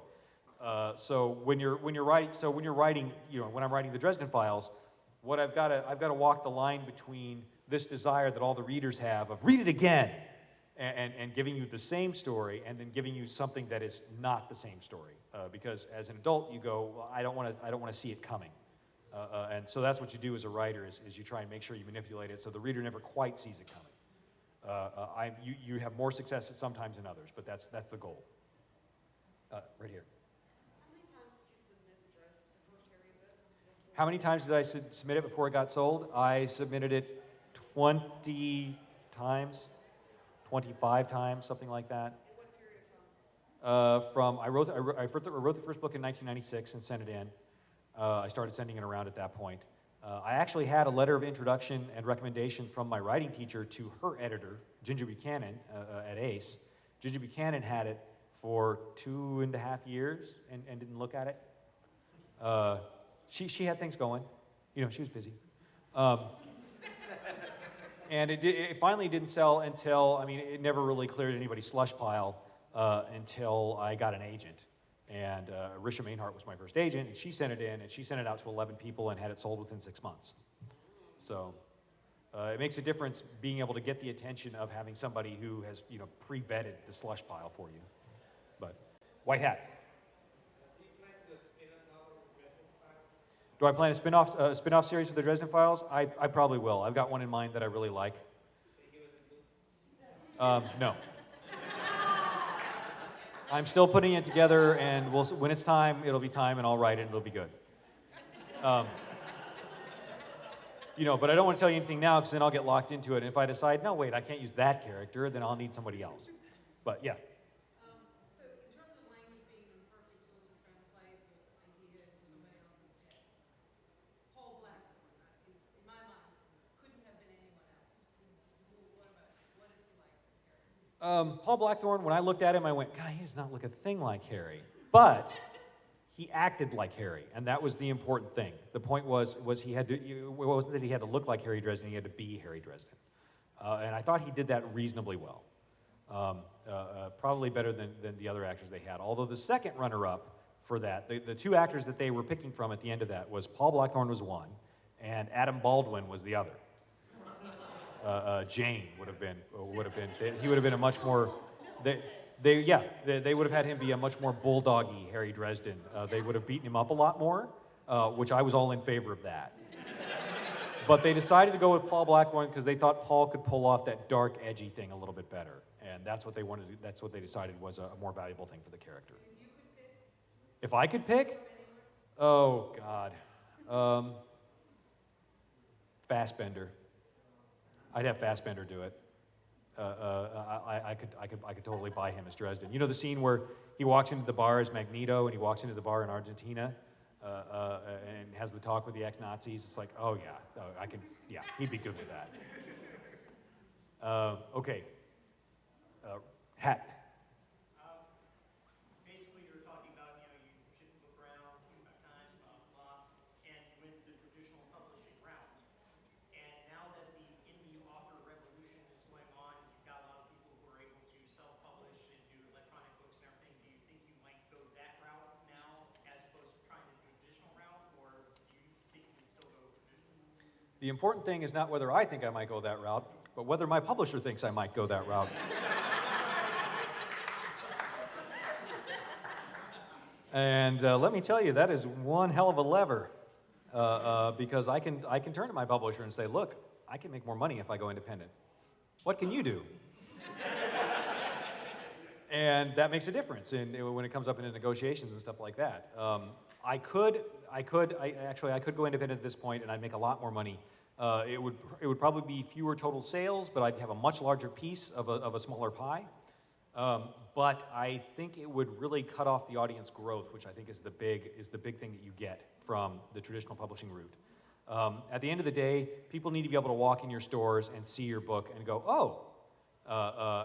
So when you're writing, when I'm writing the Dresden Files, I've got to walk the line between this desire that all the readers have of read it again, and giving you the same story, and then giving you something that is not the same story. Because as an adult, you go, well, I don't want to see it coming. And so that's what you do as a writer is you try and make sure you manipulate it so the reader never quite sees it coming. You have more success sometimes than others, but that's the goal. Right here. How many times did you submit the first Harry book? How many times did I submit it before it got sold? I submitted it 20 times, 25 times, something like that. In what period of time? I wrote the first book in 1996 and sent it in. I started sending it around at that point. I actually had a letter of introduction and recommendation from my writing teacher to her editor, Ginger Buchanan, at ACE. Ginger Buchanan had it for 2.5 years and didn't look at it. She had things going. You know, she was busy. And it finally didn't sell until, it never really cleared anybody's slush pile until I got an agent. And Risha Mainhart was my first agent, and she sent it in, and she sent it out to 11 people and had it sold within 6 months. So it makes a difference being able to get the attention of having somebody who has, pre-vetted the slush pile for you. But white hat. Do you plan to spin a novel with Dresden Files? Do I plan a spin-off series for the Dresden Files? I probably will. I've got one in mind that I really like. No. I'm still putting it together, and when it's time, it'll be time, and I'll write it, and it'll be good. But I don't want to tell you anything now, because then I'll get locked into it. And if I decide, no, wait, I can't use that character, then I'll need somebody else. But yeah. So in terms of language being imperfect, you'll just translate the idea into somebody else's head. Paul Blackthorne, in my mind, couldn't have been anyone else. What about you? What is he like, this character? Paul Blackthorne, when I looked at him, I went, God, he does not look a thing like Harry. But he acted like Harry, and that was the important thing. The point was he had to, it wasn't that he had to look like Harry Dresden, he had to be Harry Dresden. And I thought he did that reasonably well. Probably better than the other actors they had. Although the second runner-up for that, the two actors that they were picking from at the end of that was Paul Blackthorne was one, and Adam Baldwin was the other. Jane would have been, he would have been a much more, they would have had him be a much more bulldoggy Harry Dresden. They would have beaten him up a lot more, which I was all in favor of that. But they decided to go with Paul Blackthorne because they thought Paul could pull off that dark, edgy thing a little bit better. And that's what they wanted to do. That's what they decided was a more valuable thing for the character. If I could pick? Oh, God. Fassbender. I'd have Fassbender do it. I could totally buy him as Dresden. You know the scene where he walks into the bar as Magneto, and he walks into the bar in Argentina, and has the talk with the ex-Nazis. It's like, oh yeah, yeah, he'd be good with that. Okay, Hat. Basically, you were talking about, you ship the book around 25 times, blah, blah, blah, and you went the traditional publishing route. And now that the indie author revolution is going on, you've got a lot of people who are able to self-publish and do electronic books and everything. Do you think you might go that route now as opposed to trying the traditional route, or do you think you can still go traditional? The important thing is not whether I think I might go that route, but whether my publisher thinks I might go that route. And let me tell you, that is one hell of a lever, because I can turn to my publisher and say, look, I can make more money if I go independent. What can you do? And that makes a difference when it comes up into negotiations and stuff like that. I could go independent at this point, and I'd make a lot more money. It would probably be fewer total sales, but I'd have a much larger piece of a smaller pie. But I think it would really cut off the audience growth, which I think is the big thing that you get from the traditional publishing route. At the end of the day, people need to be able to walk in your stores and see your book and go, oh,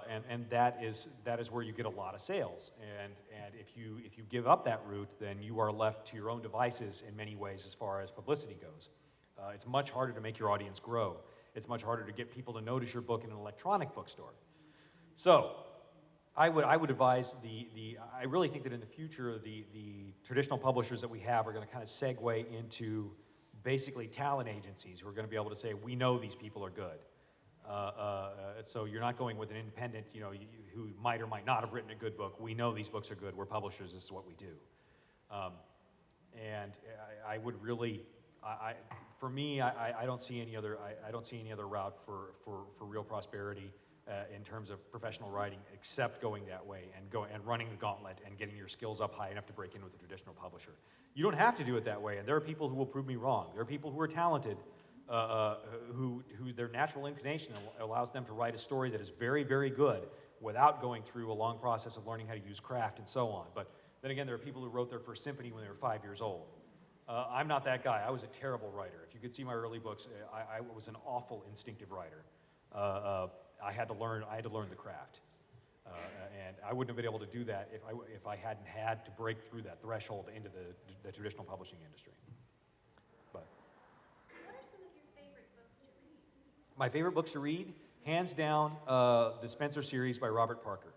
and that is where you get a lot of sales. And if you give up that route, then you are left to your own devices in many ways as far as publicity goes. It's much harder to make your audience grow. It's much harder to get people to notice your book in an electronic bookstore. So I would advise I really think that in the future, the traditional publishers that we have are going to kind of segue into basically talent agencies who are going to be able to say, we know these people are good. So you're not going with an independent, who might or might not have written a good book. We know these books are good. We're publishers. This is what we do. And I would really, for me, I don't see any other. I don't see any other route for real prosperity in terms of professional writing, except going that way and running the gauntlet and getting your skills up high enough to break in with a traditional publisher. You don't have to do it that way, and there are people who will prove me wrong. There are people who are talented, who their natural inclination allows them to write a story that is very, very good without going through a long process of learning how to use craft and so on. But then again, there are people who wrote their first symphony when they were 5 years old. I'm not that guy. I was a terrible writer. If you could see my early books, I was an awful instinctive writer. I had to learn the craft, and I wouldn't have been able to do that if I hadn't had to break through that threshold into the traditional publishing industry. But What are some of your favorite books to read? my favorite books to read, hands down, the Spencer series by Robert Parker.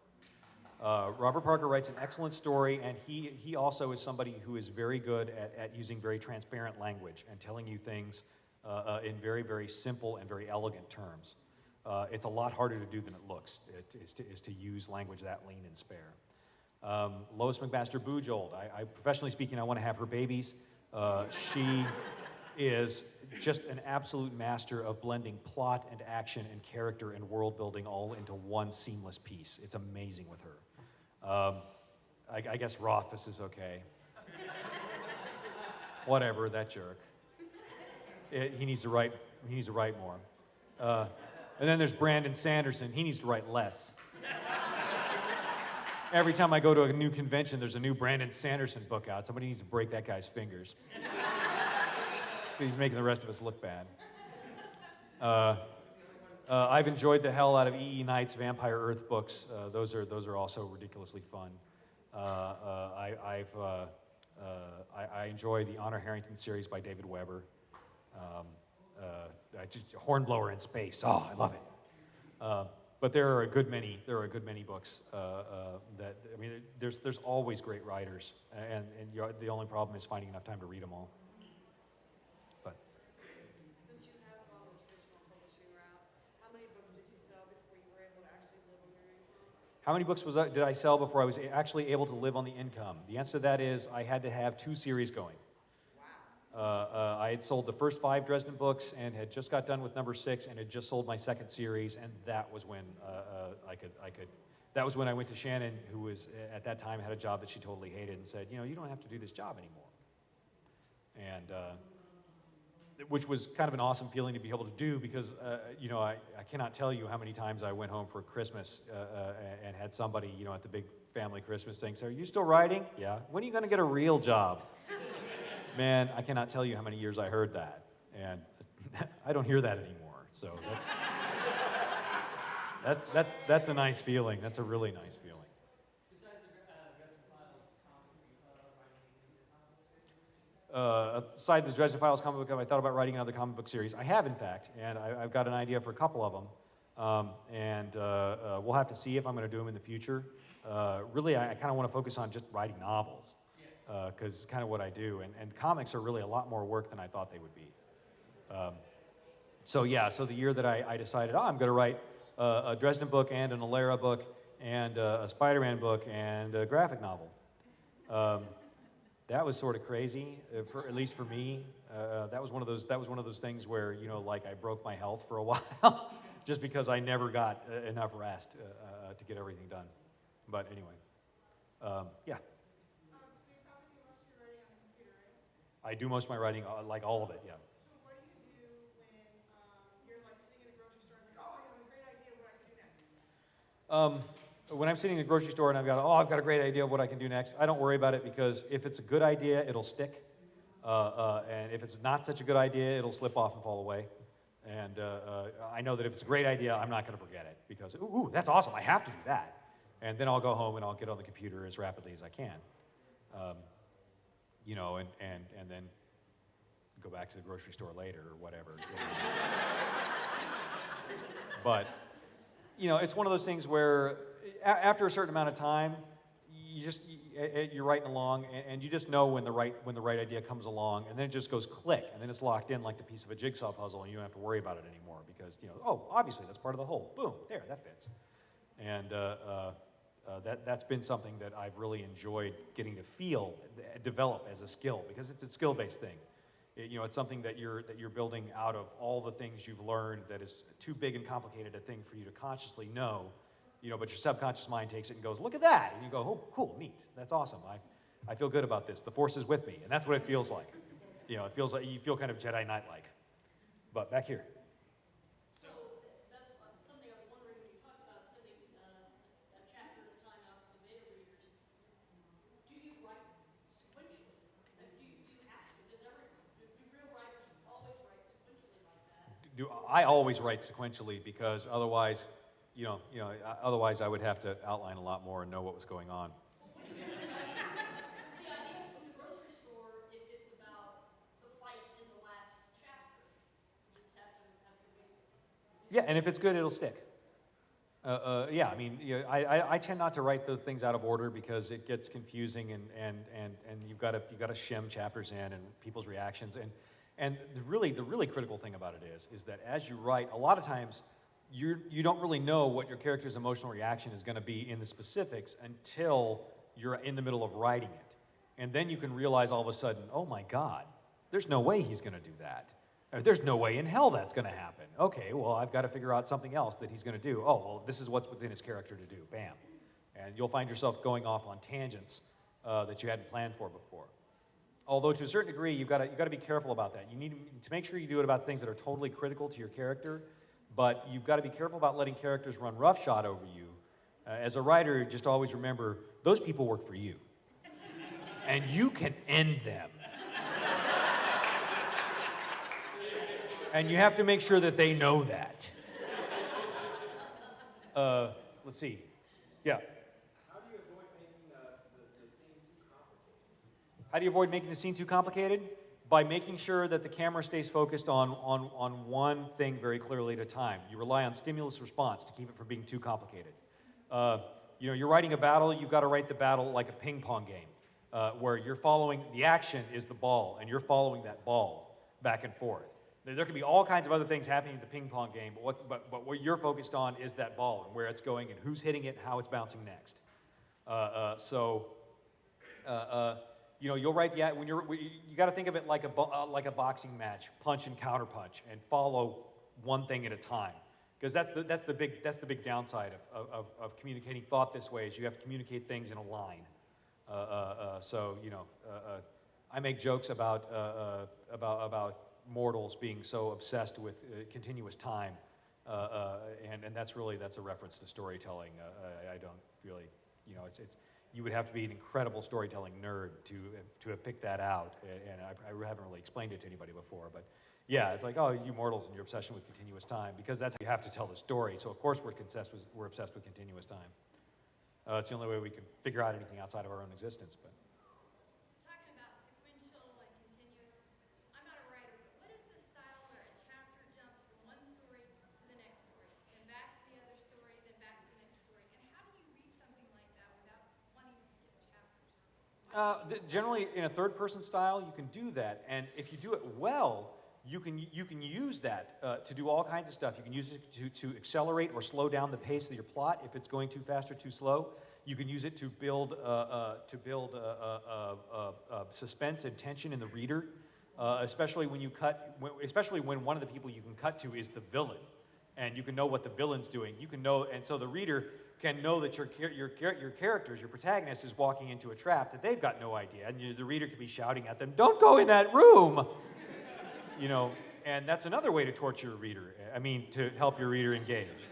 Robert Parker writes an excellent story, and he also is somebody who is very good at using very transparent language and telling you things in very, very simple and very elegant terms. It's a lot harder to do than it looks, is to use language that lean and spare. Lois McMaster Bujold, professionally speaking, I want to have her babies. She is just an absolute master of blending plot and action and character and world building all into one seamless piece. It's amazing with her. I guess Rothfuss is okay. Whatever, that jerk. He needs to write more. And then there's Brandon Sanderson. He needs to write less. Every time I go to a new convention, there's a new Brandon Sanderson book out. Somebody needs to break that guy's fingers. He's making the rest of us look bad. I've enjoyed the hell out of E.E. Knight's Vampire Earth books. Those are also ridiculously fun. I enjoy the Honor Harrington series by David Weber. Hornblower in Space. Oh, I love it. But there are a good many books that, I mean, there's always great writers, and the only problem is finding enough time to read them all. But Since you have followed the traditional publishing route, how many books did you sell before you were able to actually live on your income? how many books did I sell before I was actually able to live on the income? The answer to that is I had to have 2 series going. I had sold the first 5 Dresden books and had just got done with number 6 and had just sold my 2nd series, and that was when that was when I went to Shannon, who was at that time had a job that she totally hated, and said, you don't have to do this job anymore. And which was kind of an awesome feeling to be able to do because, you know, I cannot tell you how many times I went home for Christmas and had somebody, you know, at the big family Christmas thing say, "Are you still writing?" "Yeah." "When are you going to get a real job?" Man, I cannot tell you how many years I heard that. And I don't hear that anymore. So that's a nice feeling. That's a really nice feeling. Besides the Dresden Files comic, have you thought about writing any other comic series? Aside the Dresden Files comic book, I thought about writing another comic book series. I have, in fact, and I've got an idea for a couple of them. We'll have to see if I'm going to do them in the future. Really, I kind of want to focus on just writing novels, because it's kind of what I do. And comics are really a lot more work than I thought they would be. So the year that I decided, I'm going to write a Dresden book and an Alera book and a Spider-Man book and a graphic novel. That was sort of crazy, at least for me. That was one of those things where, you know, like I broke my health for a while, just because I never got enough rest to get everything done. But anyway, yeah. So you probably do most of your writing on the computer, right? I do most of my writing, like all of it, yeah. So what do you do when you're like sitting in the grocery store and like, oh, I have a great idea of what I can do next? When I'm sitting in the grocery store and I've got a great idea of what I can do next, I don't worry about it because if it's a good idea, it'll stick. And if it's not such a good idea, it'll slip off and fall away. And I know that if it's a great idea, I'm not going to forget it because, ooh, that's awesome, I have to do that. And then I'll go home and I'll get on the computer as rapidly as I can. You know, and then go back to the grocery store later or whatever. You know. But, you know, it's one of those things where after a certain amount of time, you're writing along and you just know when the right idea comes along, and then it just goes click, and then it's locked in like the piece of a jigsaw puzzle, and you don't have to worry about it anymore because, you know, obviously that's part of the whole. Boom, there, that fits. And that's been something that I've really enjoyed getting to develop as a skill, because it's a skill-based thing. You know, it's something that you're building out of all the things you've learned that is too big and complicated a thing for you to consciously know, you know, but your subconscious mind takes it and goes, look at that, and you go, oh, cool, neat, that's awesome, I feel good about this, the Force is with me, and that's what it feels like. You know, it feels like you feel kind of Jedi Knight-like. But back here. So that's something I was wondering when you talked about sending a chapter at a time out to the beta readers. Do you write sequentially? Like, do you have to? Do real writers always write sequentially like that? I always write sequentially because otherwise, otherwise I would have to outline a lot more and know what was going on. The idea from the grocery store, if it's about the fight in the last chapter, you just have to wait. Yeah, and if it's good, it'll stick. Yeah, I mean, I tend not to write those things out of order because it gets confusing, and you've got to shim chapters in and people's reactions, and the really critical thing about it is that as you write, a lot of times you don't really know what your character's emotional reaction is going to be in the specifics until you're in the middle of writing it, and then you can realize all of a sudden, oh my God, there's no way he's going to do that. There's no way in hell that's going to happen. Okay, well, I've got to figure out something else that he's going to do. Oh, well, this is what's within his character to do. Bam. And you'll find yourself going off on tangents that you hadn't planned for before. Although to a certain degree, you've got to be careful about that. You need to make sure you do it about things that are totally critical to your character, but you've got to be careful about letting characters run roughshod over you. As a writer, just always remember, those people work for you. And you can end them. And you have to make sure that they know that. Let's see. Yeah. How do you avoid making the scene too complicated? How do you avoid making the scene too complicated? By making sure that the camera stays focused on one thing very clearly at a time. You rely on stimulus response to keep it from being too complicated. You're writing a battle, you've got to write the battle like a ping pong game, where you're following, the action is the ball, and you're following that ball back and forth. There can be all kinds of other things happening in the ping pong game, but what you're focused on is that ball and where it's going and who's hitting it and how it's bouncing next. You'll write the when you got to think of it like a boxing match, punch and counter punch, and follow one thing at a time, because that's the big downside of communicating thought this way is you have to communicate things in a line. I make jokes about mortals being so obsessed with continuous time, and that's a reference to storytelling. I don't really, it's you would have to be an incredible storytelling nerd to have picked that out, and I haven't really explained it to anybody before, but yeah, it's like, oh, you mortals and your obsession with continuous time, because that's how you have to tell the story. So of course we're obsessed with continuous time. It's the only way we can figure out anything outside of our own existence. But Talking about sequential and continuous, I'm not a writer, but what is the style where a chapter jumps from one story to the next story, then back to the other story, then back to the next story? And how do you read something like that without wanting to skip chapters? generally, in a third-person style, you can do that, and if you do it well, you can use that to do all kinds of stuff. You can use it to accelerate or slow down the pace of your plot if it's going too fast or too slow. You can use it to build suspense and tension in the reader, especially when one of the people you can cut to is the villain, and you can know what the villain's doing. You can know, and so the reader can know that your characters, your protagonist, is walking into a trap that they've got no idea, and the reader could be shouting at them, "Don't go in that room!" And that's another way to torture a reader. I mean, to help your reader engage.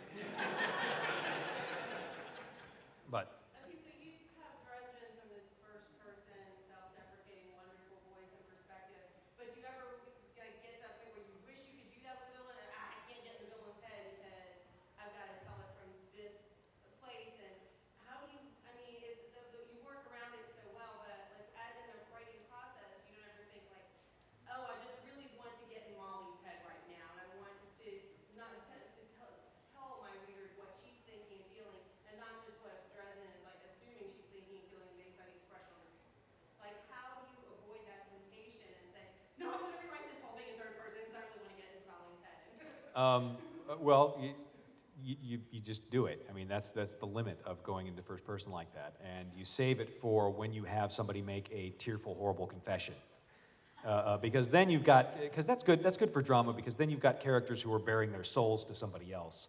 But Okay, so you just have Dresden from this first person, self-deprecating, wonderful voice and perspective. But do you ever get to that point where you wish you could do that with a villain, and I can't get in the villain's head because I've got to tell it from this place? And how do you? I mean, you work around it so well, but like as in the writing process, you don't ever think like, oh, I just really want to get in Molly's head right now, and I want to not to tell my readers what she's thinking and feeling, and not just what Dresden is like assuming she's thinking and feeling based on the expression on her face. Like, how do you avoid that temptation and say, no, I'm going to rewrite this whole thing in third person because I really want to get into Molly's head? well, you just do it. I mean, that's the limit of going into first person like that, and you save it for when you have somebody make a tearful, horrible confession. Because then because that's good for drama, because then you've got characters who are bearing their souls to somebody else,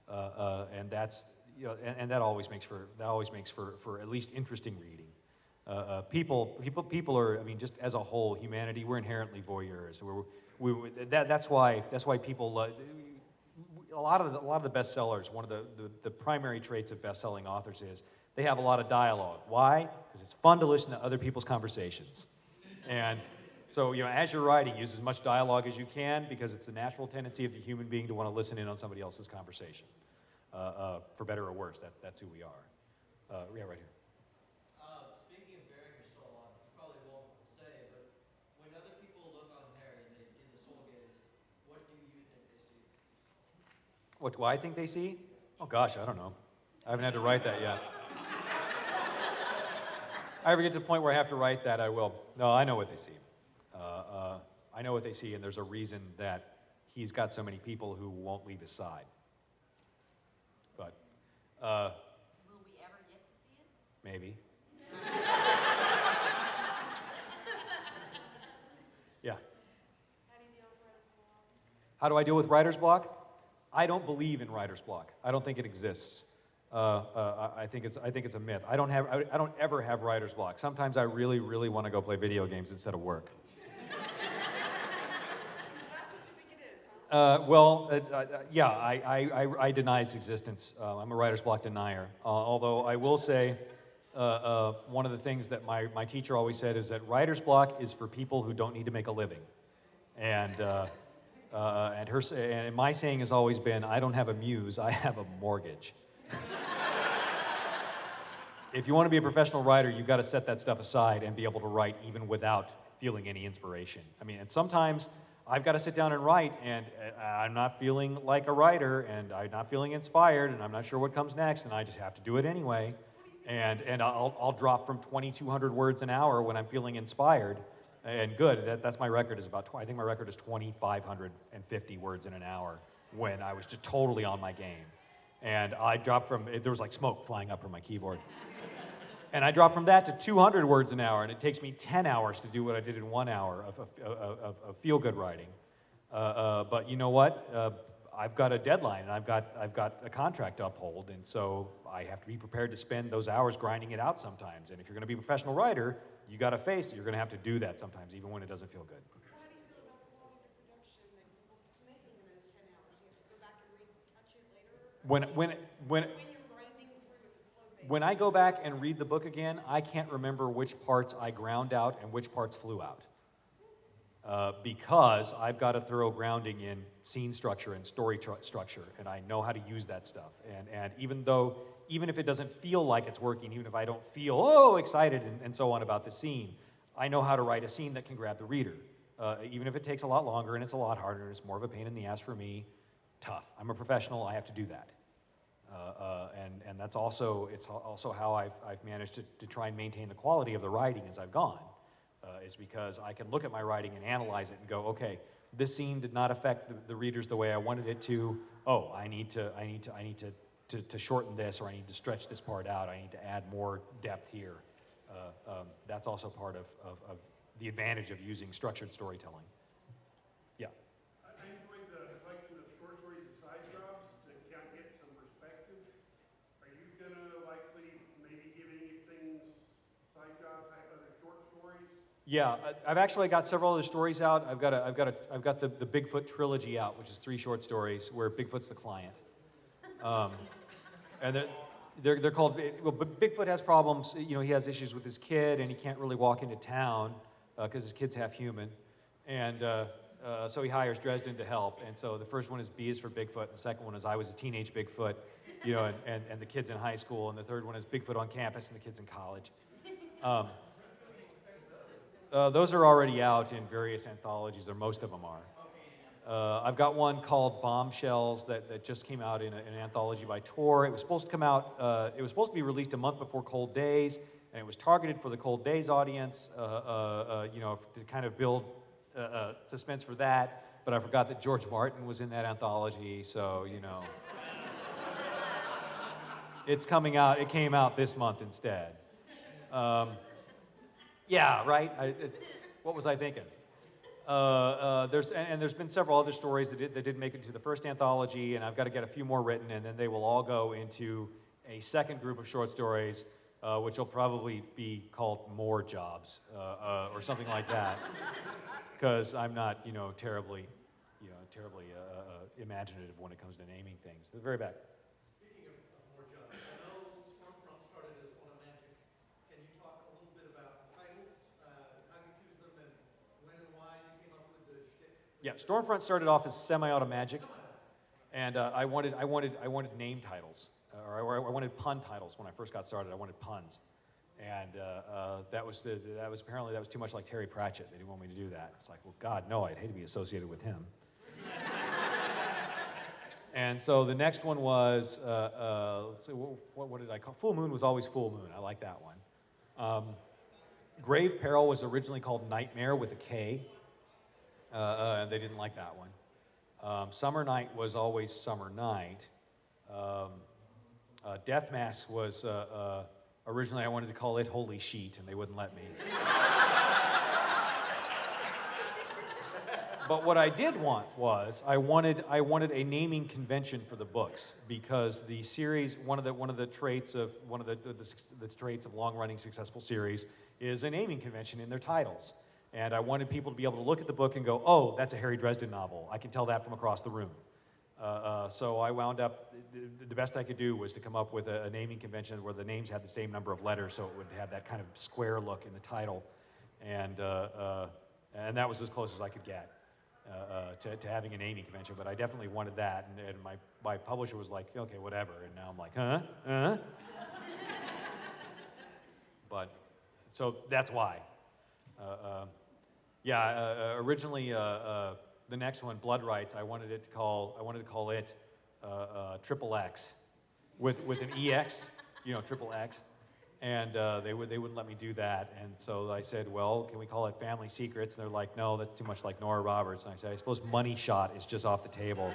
and that's and that always makes for at least interesting reading. People are, I mean, just as a whole, humanity, we're inherently voyeurs. That's why people. A lot of the bestsellers, one of the primary traits of best-selling authors is they have a lot of dialogue. Why? Because it's fun to listen to other people's conversations, and so, as you're writing, use as much dialogue as you can, because it's the natural tendency of the human being to want to listen in on somebody else's conversation. For better or worse, that's who we are. Yeah, right here. Speaking of bearing your soul, you probably won't say, but when other people look on Harry and they do the soul gaze, what do you think they see? What do I think they see? Oh gosh, I don't know. I haven't had to write that yet. If I ever get to the point where I have to write that, I will. No, I know what they see. I know what they see, and there's a reason that he's got so many people who won't leave his side. But, Will we ever get to see it? maybe. Yeah. How do I deal with writer's block? I don't believe in writer's block. I don't think it exists. I think it's a myth. I don't ever have writer's block. Sometimes I really, really want to go play video games instead of work. Yeah, I deny its existence. I'm a writer's block denier. Although I will say, one of the things that my teacher always said is that writer's block is for people who don't need to make a living. And my saying has always been, I don't have a muse, I have a mortgage. If you want to be a professional writer, you've got to set that stuff aside and be able to write even without feeling any inspiration. I mean, and sometimes I've got to sit down and write, and I'm not feeling like a writer, and I'm not feeling inspired, and I'm not sure what comes next, and I just have to do it anyway. And I'll drop from 2,200 words an hour when I'm feeling inspired, and good. That's my record is about. I think my record is 2,550 words in an hour when I was just totally on my game. And I dropped from, there was like smoke flying up from my keyboard. And I dropped from that to 200 words an hour, and it takes me 10 hours to do what I did in 1 hour of feel-good writing. But you know what? I've got a deadline, and I've got a contract to uphold, and so I have to be prepared to spend those hours grinding it out sometimes. And if you're going to be a professional writer, you got to face it. You're going to have to do that sometimes, even when it doesn't feel good. How do you feel about the quality of when When you're grinding through at the slow pace. when I go back and read the book again, I can't remember which parts I ground out and which parts flew out. Because I've got a thorough grounding in scene structure and story structure, and I know how to use that stuff. And even if it doesn't feel like it's working, even if I don't feel, excited and so on about the scene, I know how to write a scene that can grab the reader. Even if it takes a lot longer and it's a lot harder and it's more of a pain in the ass for me, tough. I'm a professional, I have to do that. And it's also how I've managed to try and maintain the quality of the writing as I've gone. Is because I can look at my writing and analyze it and go, okay, this scene did not affect the readers the way I wanted it to. Oh, I need to shorten this, or I need to stretch this part out. I need to add more depth here. That's also part of the advantage of using structured storytelling. Yeah. I enjoyed the collection of short stories and side jobs to kind of get some perspective. Are you gonna likely maybe give any things side job type other short stories? Yeah, I've actually got several other stories out. I've got the Bigfoot trilogy out, which is 3 short stories where Bigfoot's the client. And they're called, well, but Bigfoot has problems. You know, he has issues with his kid, and he can't really walk into town because his kid's half human. And so he hires Dresden to help. And so the first one is B is for Bigfoot. The second one is I was a teenage Bigfoot, you know, and the kid's in high school. And the third one is Bigfoot on campus, and the kid's in college. Those are already out in various anthologies, or most of them are. I've got one called Bombshells that just came out in an anthology by Tor. It was supposed to come out, it was supposed to be released a month before Cold Days, and it was targeted for the Cold Days audience, you know, to kind of build suspense for that, but I forgot that George Martin was in that anthology, so, you know. It's coming out, it came out this month instead. Yeah, right? What was I thinking? There's been several other stories that didn't make it to the first anthology, and I've got to get a few more written, and then they will all go into a second group of short stories, which will probably be called More Jobs, or something like that, because I'm not, you know, terribly imaginative when it comes to naming things. The very back. Speaking of more jobs, I know Stormfront started as one of Magic. Can you talk a little bit about titles, how you choose them, and when and why you came up with the shtick? Yeah, Stormfront started off as semi-auto magic, and I wanted name titles, or I wanted pun titles when I first got started. I wanted puns, and that was too much like Terry Pratchett. They didn't want me to do that. It's like, well, God, no, I'd hate to be associated with him. And so the next one was, let's see, what did I call? Full Moon was always Full Moon. I like that one. Grave Peril was originally called Nightmare with a K. And they didn't like that one. Summer Night was always Summer Night. Death Mask was, originally I wanted to call it Holy Sheet, and they wouldn't let me. But what I did want was, I wanted a naming convention for the books, because the series, one of the traits of the traits of long-running successful series is a naming convention in their titles. And I wanted people to be able to look at the book and go, oh, that's a Harry Dresden novel. I can tell that from across the room. So I wound up, the best I could do was to come up with a naming convention where the names had the same number of letters, so it would have that kind of square look in the title. And that was as close as I could get to having a naming convention, but I definitely wanted that. And my publisher was like, okay, whatever. And now I'm like, huh? But, so that's why. Originally, the next one, Blood Rights, I wanted to call it Triple X with an EX, you know, Triple X, and they wouldn't let me do that, and so I said, well, can we call it Family Secrets? And they're like, no, that's too much like Nora Roberts. And I said, I suppose Money Shot is just off the table.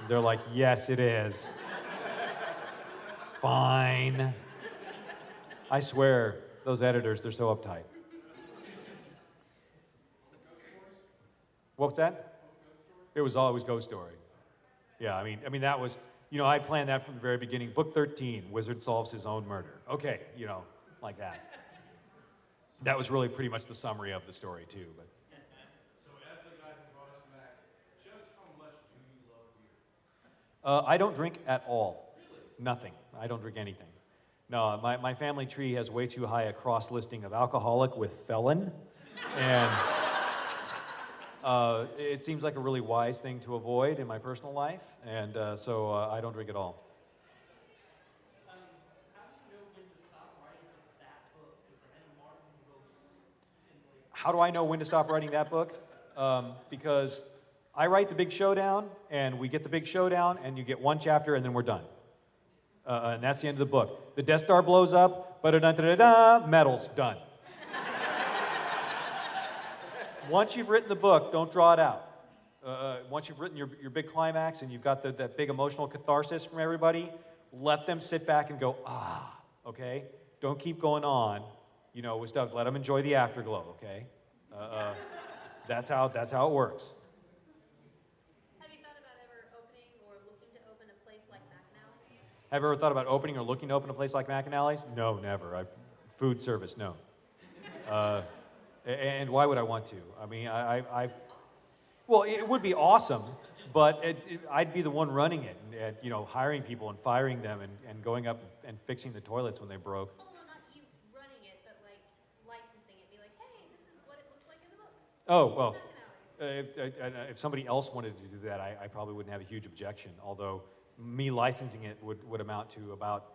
And they're like, yes, it is. Fine. I swear, those editors, they're so uptight. What's that? It was always Ghost Story. Yeah, I mean that was, you know, I planned that from the very beginning. Book 13, Wizard solves his own murder. Okay, you know, like that. That was really pretty much the summary of the story too. But So as the guy who brought us back, just how much do you love beer? I don't drink at all. Nothing. I don't drink anything. No, my family tree has way too high a cross listing of alcoholic with felon. And it seems like a really wise thing to avoid in my personal life. And so I don't drink at all. How do you know when to stop writing that book? Because then Martin goes in like. How do I know when to stop writing that book? Because I write the big showdown, and we get the big showdown, and you get one chapter, and then we're done. And that's the end of the book. The Death Star blows up, ba-da-da-da-da-da, metal's done. Once you've written the book, don't draw it out. Once you've written your big climax and you've got that big emotional catharsis from everybody, let them sit back and go, okay? Don't keep going on, with stuff. Let them enjoy the afterglow, okay? That's how it works. Have you thought about ever opening or looking to open a place like McAnally's? Have you ever thought about opening or looking to open a place like McAnally's? No, never. Food service, no. And why would I want to? I mean, well, it would be awesome, but I'd be the one running it, and hiring people and firing them and going up and fixing the toilets when they broke. Oh, no, not you running it, but like licensing it. Be like, hey, this is what it looks like in the books. Oh, well, McAnally's. if somebody else wanted to do that, I probably wouldn't have a huge objection, although me licensing it would amount to about,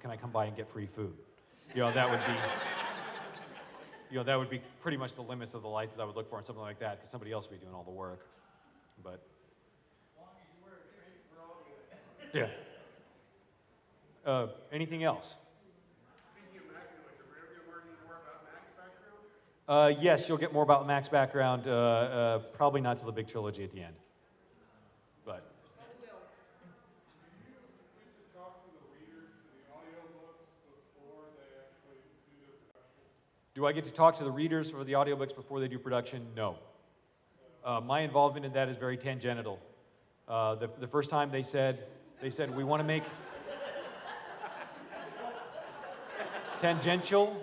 can I come by and get free food? That would be... that would be pretty much the limits of the license I would look for in something like that, because somebody else would be doing all the work. But As long as you wear a train for audio. yeah. Anything else? Speaking of McAnally's, are we ever gonna learn any more about Mac's background? Yes, you'll get more about Mac's background. Probably not till the big trilogy at the end. But do I get to talk to the readers for the audiobooks before they do production? No. My involvement in that is very tangential. The first time they said we want to make tangential.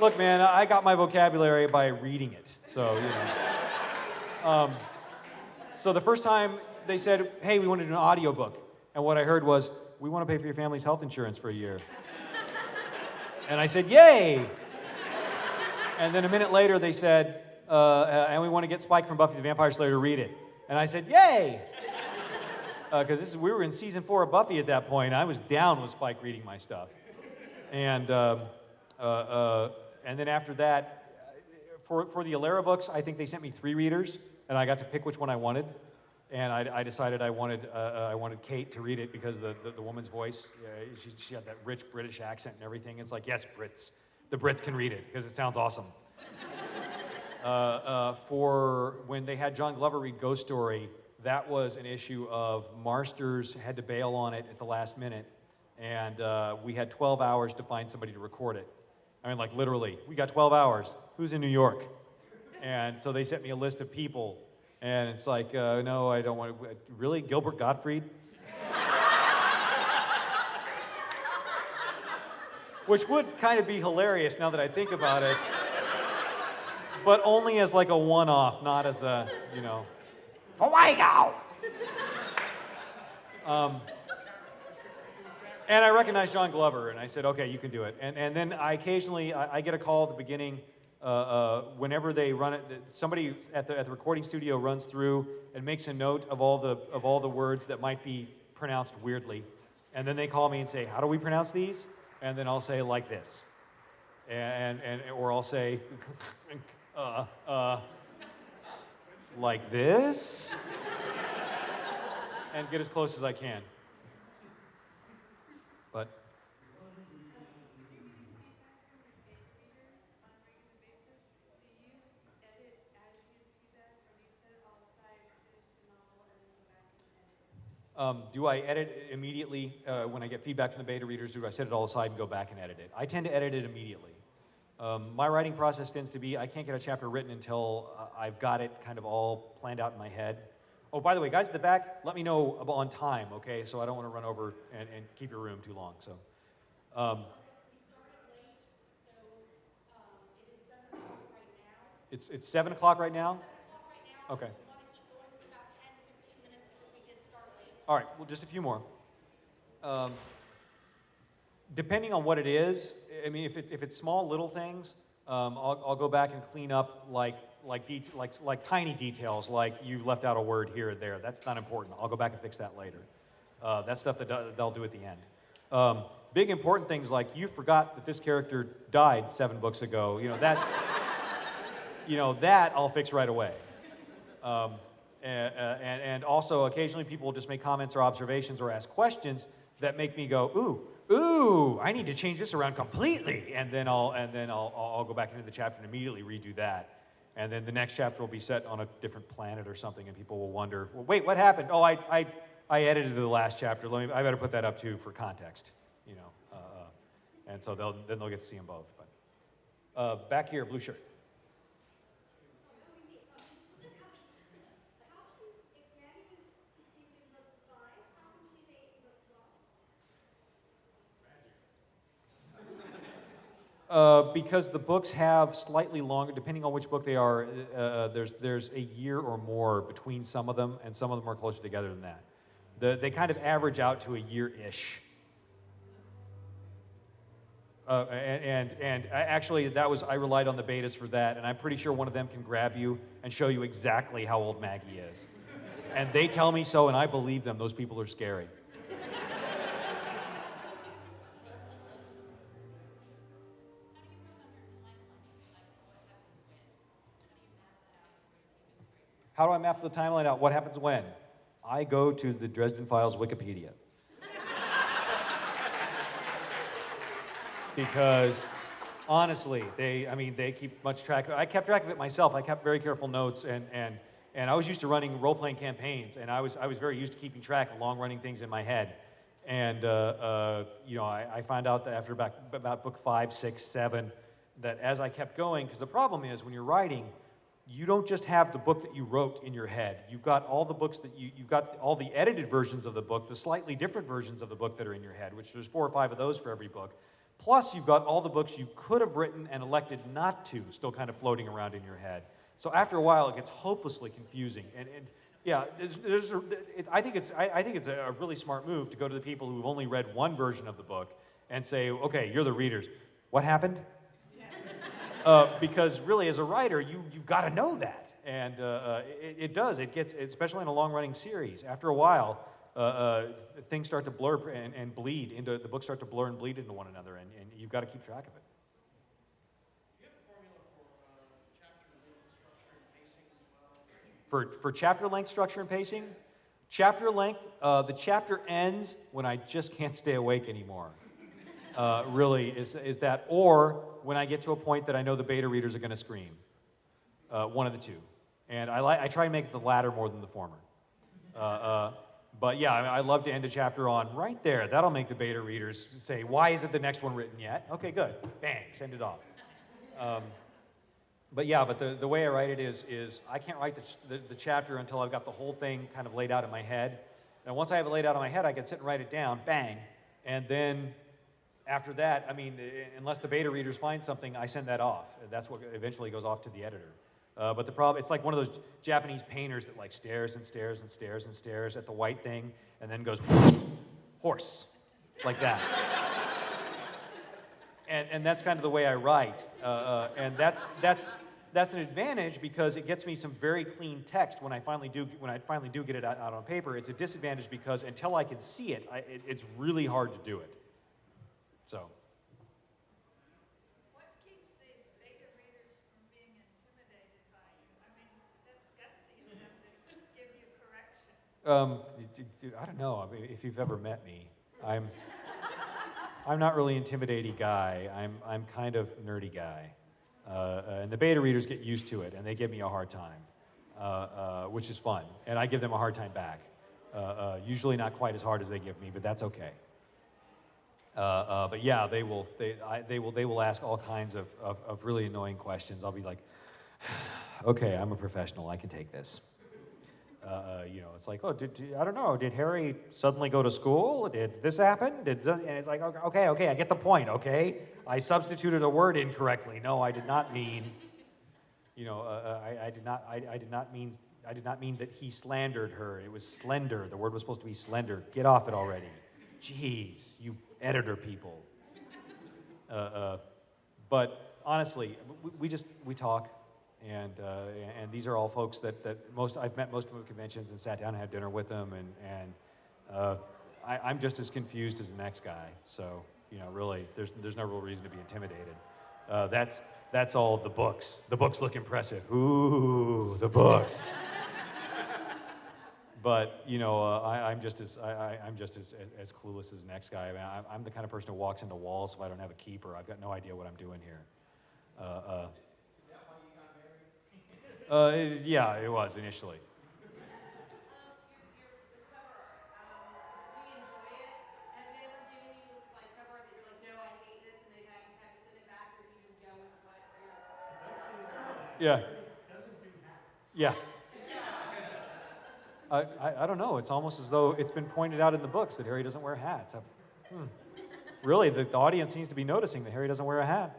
Look, man, I got my vocabulary by reading it, so So the first time they said, "Hey, we want to do an audiobook." And what I heard was, "We want to pay for your family's health insurance for a year." And I said, "Yay!" And then a minute later they said, "And we want to get Spike from Buffy the Vampire Slayer to read it." And I said, "Yay!" Because we were in season 4 of Buffy at that point. I was down with Spike reading my stuff. And then after that, for the Alera books, I think they sent me 3 readers, and I got to pick which one I wanted. And I decided I wanted Kate to read it because the woman's voice, she had that rich British accent and everything. It's like, yes, Brits. The Brits can read it because it sounds awesome. For when they had John Glover read Ghost Story, that was an issue of Marsters had to bail on it at the last minute. And we had 12 hours to find somebody to record it. I mean, like literally, we got 12 hours. Who's in New York? And so they sent me a list of people. And it's like, no, I don't want to. Really? Gilbert Gottfried? Which would kind of be hilarious now that I think about it. But only as like a one-off, not as a, Fuego! And I recognized John Glover, and I said, okay, you can do it. And then I occasionally get a call at the beginning. Whenever they run it, somebody at the recording studio runs through and makes a note of all the words that might be pronounced weirdly, and then they call me and say, "How do we pronounce these?" And then I'll say like this, or I'll say, like this, and get as close as I can. But. Do I edit it immediately when I get feedback from the beta readers? Do I set it all aside and go back and edit it? I tend to edit it immediately. My writing process tends to be I can't get a chapter written until I've got it kind of all planned out in my head. Oh, by the way, guys at the back, let me know on time, okay? So I don't want to run over and keep your room too long. So. You started late, so it is 7 o'clock right now. It's 7 o'clock right now? 7 o'clock right now. Okay. We want to keep going for about 10, 15 minutes because we did start late. All right, well, just a few more. Depending on what it is, I mean, if it's small little things, I'll go back and clean up like tiny details, like you left out a word here or there. That's not important. I'll go back and fix that later. That's stuff that they'll do at the end. Big important things like you forgot that this character died 7 books ago. That I'll fix right away. And also occasionally people will just make comments or observations or ask questions that make me go, ooh, I need to change this around completely. And then I'll go back into the chapter and immediately redo that. And then the next chapter will be set on a different planet or something, and people will wonder, well, wait, what happened? Oh, I edited the last chapter. I better put that up too for context, and so they'll get to see them both. But back here, blue shirt. Because the books have slightly longer, depending on which book they are, there's a year or more between some of them, and some of them are closer together than that. They kind of average out to a year-ish. Actually, I relied on the betas for that, and I'm pretty sure one of them can grab you and show you exactly how old Maggie is. And they tell me so, and I believe them. Those people are scary. How do I map the timeline out? What happens when? I go to the Dresden Files Wikipedia. Because honestly, they keep much track of it. I kept track of it myself. I kept very careful notes, and I was used to running role-playing campaigns, and I was very used to keeping track of long-running things in my head. And I found out that after about book 5, 6, 7, that as I kept going, because the problem is when you're writing, you don't just have the book that you wrote in your head. You've got all the books that you've got all the edited versions of the book, the slightly different versions of the book that are in your head, which there's 4 or 5 of those for every book. Plus, you've got all the books you could have written and elected not to, still kind of floating around in your head. So after a while, it gets hopelessly confusing. And yeah, I think it's a really smart move to go to the people who've only read one version of the book and say, okay, you're the readers. What happened? Because really, as a writer, you've got to know that, and it does. It gets, especially in a long-running series. After a while, things start to blur and bleed into the books. Start to blur and bleed into one another, and you've got to keep track of it. Do you have a formula for chapter length, structure, and pacing as well? For chapter length, structure, and pacing, chapter length. The chapter ends when I just can't stay awake anymore. Really, is that, or when I get to a point that I know the beta readers are going to scream. One of the two. And I try and make it the latter more than the former. But yeah, I love to end a chapter on right there. That'll make the beta readers say, why isn't the next one written yet? Okay, good. Bang, send it off. But yeah, the way I write it is I can't write the chapter until I've got the whole thing kind of laid out in my head. And once I have it laid out in my head, I can sit and write it down, bang, and then after that, unless the beta readers find something, I send that off. That's what eventually goes off to the editor. But the problem, it's like one of those Japanese painters that like stares and stares and stares and stares at the white thing and then goes, horse, like that. And that's kind of the way I write. And that's an advantage because it gets me some very clean text when I finally do get it out on paper. It's a disadvantage because until I can see it, it's really hard to do it. So. What keeps the beta readers from being intimidated by you? I mean, that's gutsy of them to give you corrections. I don't know. If you've ever met me, I'm not really an intimidating guy. I'm kind of nerdy guy, and the beta readers get used to it, and they give me a hard time, which is fun, and I give them a hard time back. Usually not quite as hard as they give me, but that's okay. But yeah, they will ask all kinds of really annoying questions. I'll be like, okay, I'm a professional. I can take this. It's like, oh, I don't know. Did Harry suddenly go to school? Did this happen? And it's like, okay, I get the point. Okay, I substituted a word incorrectly. No, I did not mean. I did not mean that he slandered her. It was slender. The word was supposed to be slender. Get off it already. Jeez, you editor people. But honestly, we talk, and these are all folks that I've met most of them at conventions and sat down and had dinner with them, and I'm just as confused as the next guy. So really, there's no real reason to be intimidated. That's all the books. The books look impressive. Ooh, the books. But I'm just as clueless as the next guy. I mean, I'm the kind of person who walks into walls if I don't have a keeper. I've got no idea what I'm doing here. Is that why you got married? Yeah, it was initially. The cover art, we enjoy it. Have they ever given you like cover art that you're like, no, I hate this, and they've had to send it back, or do you just go with what you're? Yeah. Yeah. I don't know. It's almost as though it's been pointed out in the books that Harry doesn't wear hats. Really, the audience seems to be noticing that Harry doesn't wear a hat.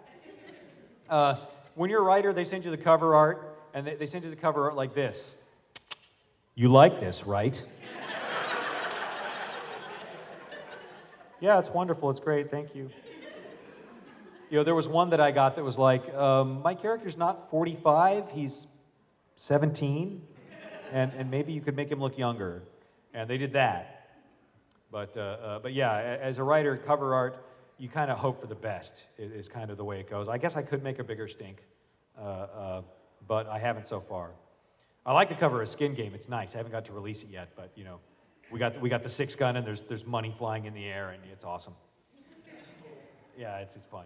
When you're a writer, they send you the cover art, and they send you the cover art like this. You like this, right? Yeah, it's wonderful. It's great. Thank you. There was one that I got that was like, my character's not 45, he's 17. And maybe you could make him look younger, and they did that. But yeah, as a writer, cover art, you kind of hope for the best. Is kind of the way it goes. I guess I could make a bigger stink, but I haven't so far. I like the cover of Skin Game. It's nice. I haven't got to release it yet, but we got the 6-gun, and there's money flying in the air, and it's awesome. Yeah, it's fun.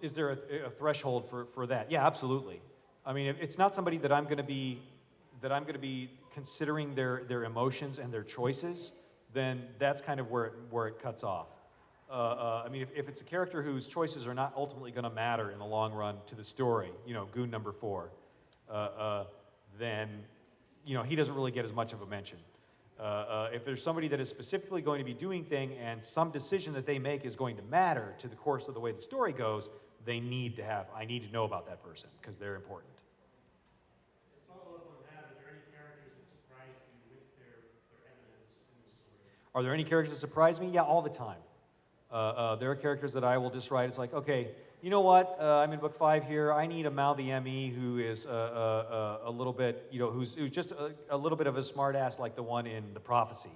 Is there a threshold for that? Yeah, absolutely. I mean, if it's not somebody that I'm going to be considering their emotions and their choices, then that's kind of where it cuts off. I mean, if it's a character whose choices are not ultimately going to matter in the long run to the story, Goon number 4, then he doesn't really get as much of a mention. If there's somebody that is specifically going to be doing thing and some decision that they make is going to matter to the course of the way the story goes, I need to know about that person because they're important. To follow up on that, are there any characters that surprised you with their evidence in the story? Are there any characters that surprise me? Yeah, all the time. There are characters that I will just write. It's like, okay, you know what? I'm in book 5 here. I need a mouthy ME who is a little bit, who's just a little bit of a smartass like the one in The Prophecy.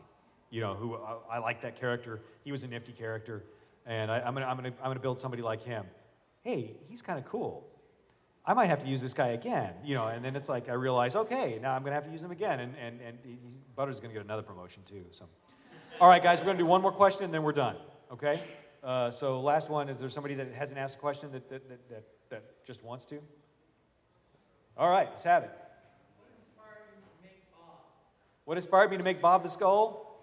Who I like that character. He was a nifty character, and I'm gonna build somebody like him. Hey, he's kind of cool. I might have to use this guy again, And then it's like I realize, okay, now I'm gonna have to use him again, and Butter's gonna get another promotion too. So, all right, guys, we're gonna do one more question, and then we're done. Okay? So last one, is there somebody that hasn't asked a question that just wants to? All right, let's have it. What inspired me to make Bob the Skull?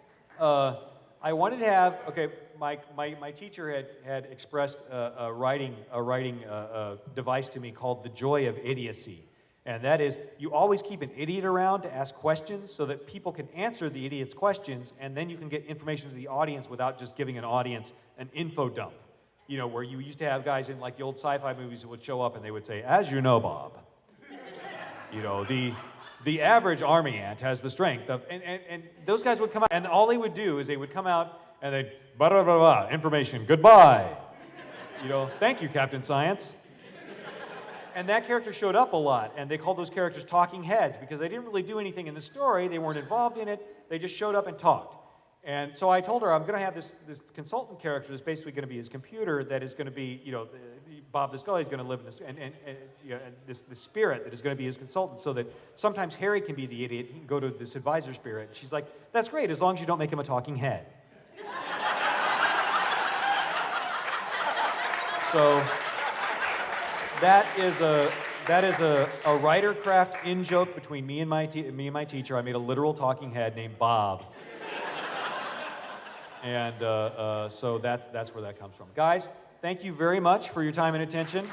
I wanted to have, okay, my teacher had expressed a writing device to me called the joy of idiocy. And that is, you always keep an idiot around to ask questions so that people can answer the idiot's questions, and then you can get information to the audience without just giving an audience an info dump. Where you used to have guys in like the old sci-fi movies who would show up and they would say, as you know, Bob, the average army ant has the strength of, and those guys would come out, and all they would do is they would come out and they'd, blah, blah, blah, blah, information, goodbye. Thank you, Captain Science. And that character showed up a lot, and they called those characters talking heads because they didn't really do anything in the story. They weren't involved in it. They just showed up and talked. And so I told her, I'm going to have this consultant character that's basically going to be his computer that is going to be, Bob the Skull is going to live in this, and this spirit that is going to be his consultant so that sometimes Harry can be the idiot. He can go to this advisor spirit. And she's like, that's great, as long as you don't make him a talking head. So that is a writer craft in-joke between me and my teacher. I made a literal talking head named Bob. And so that's where that comes from. Guys, thank you very much for your time and attention.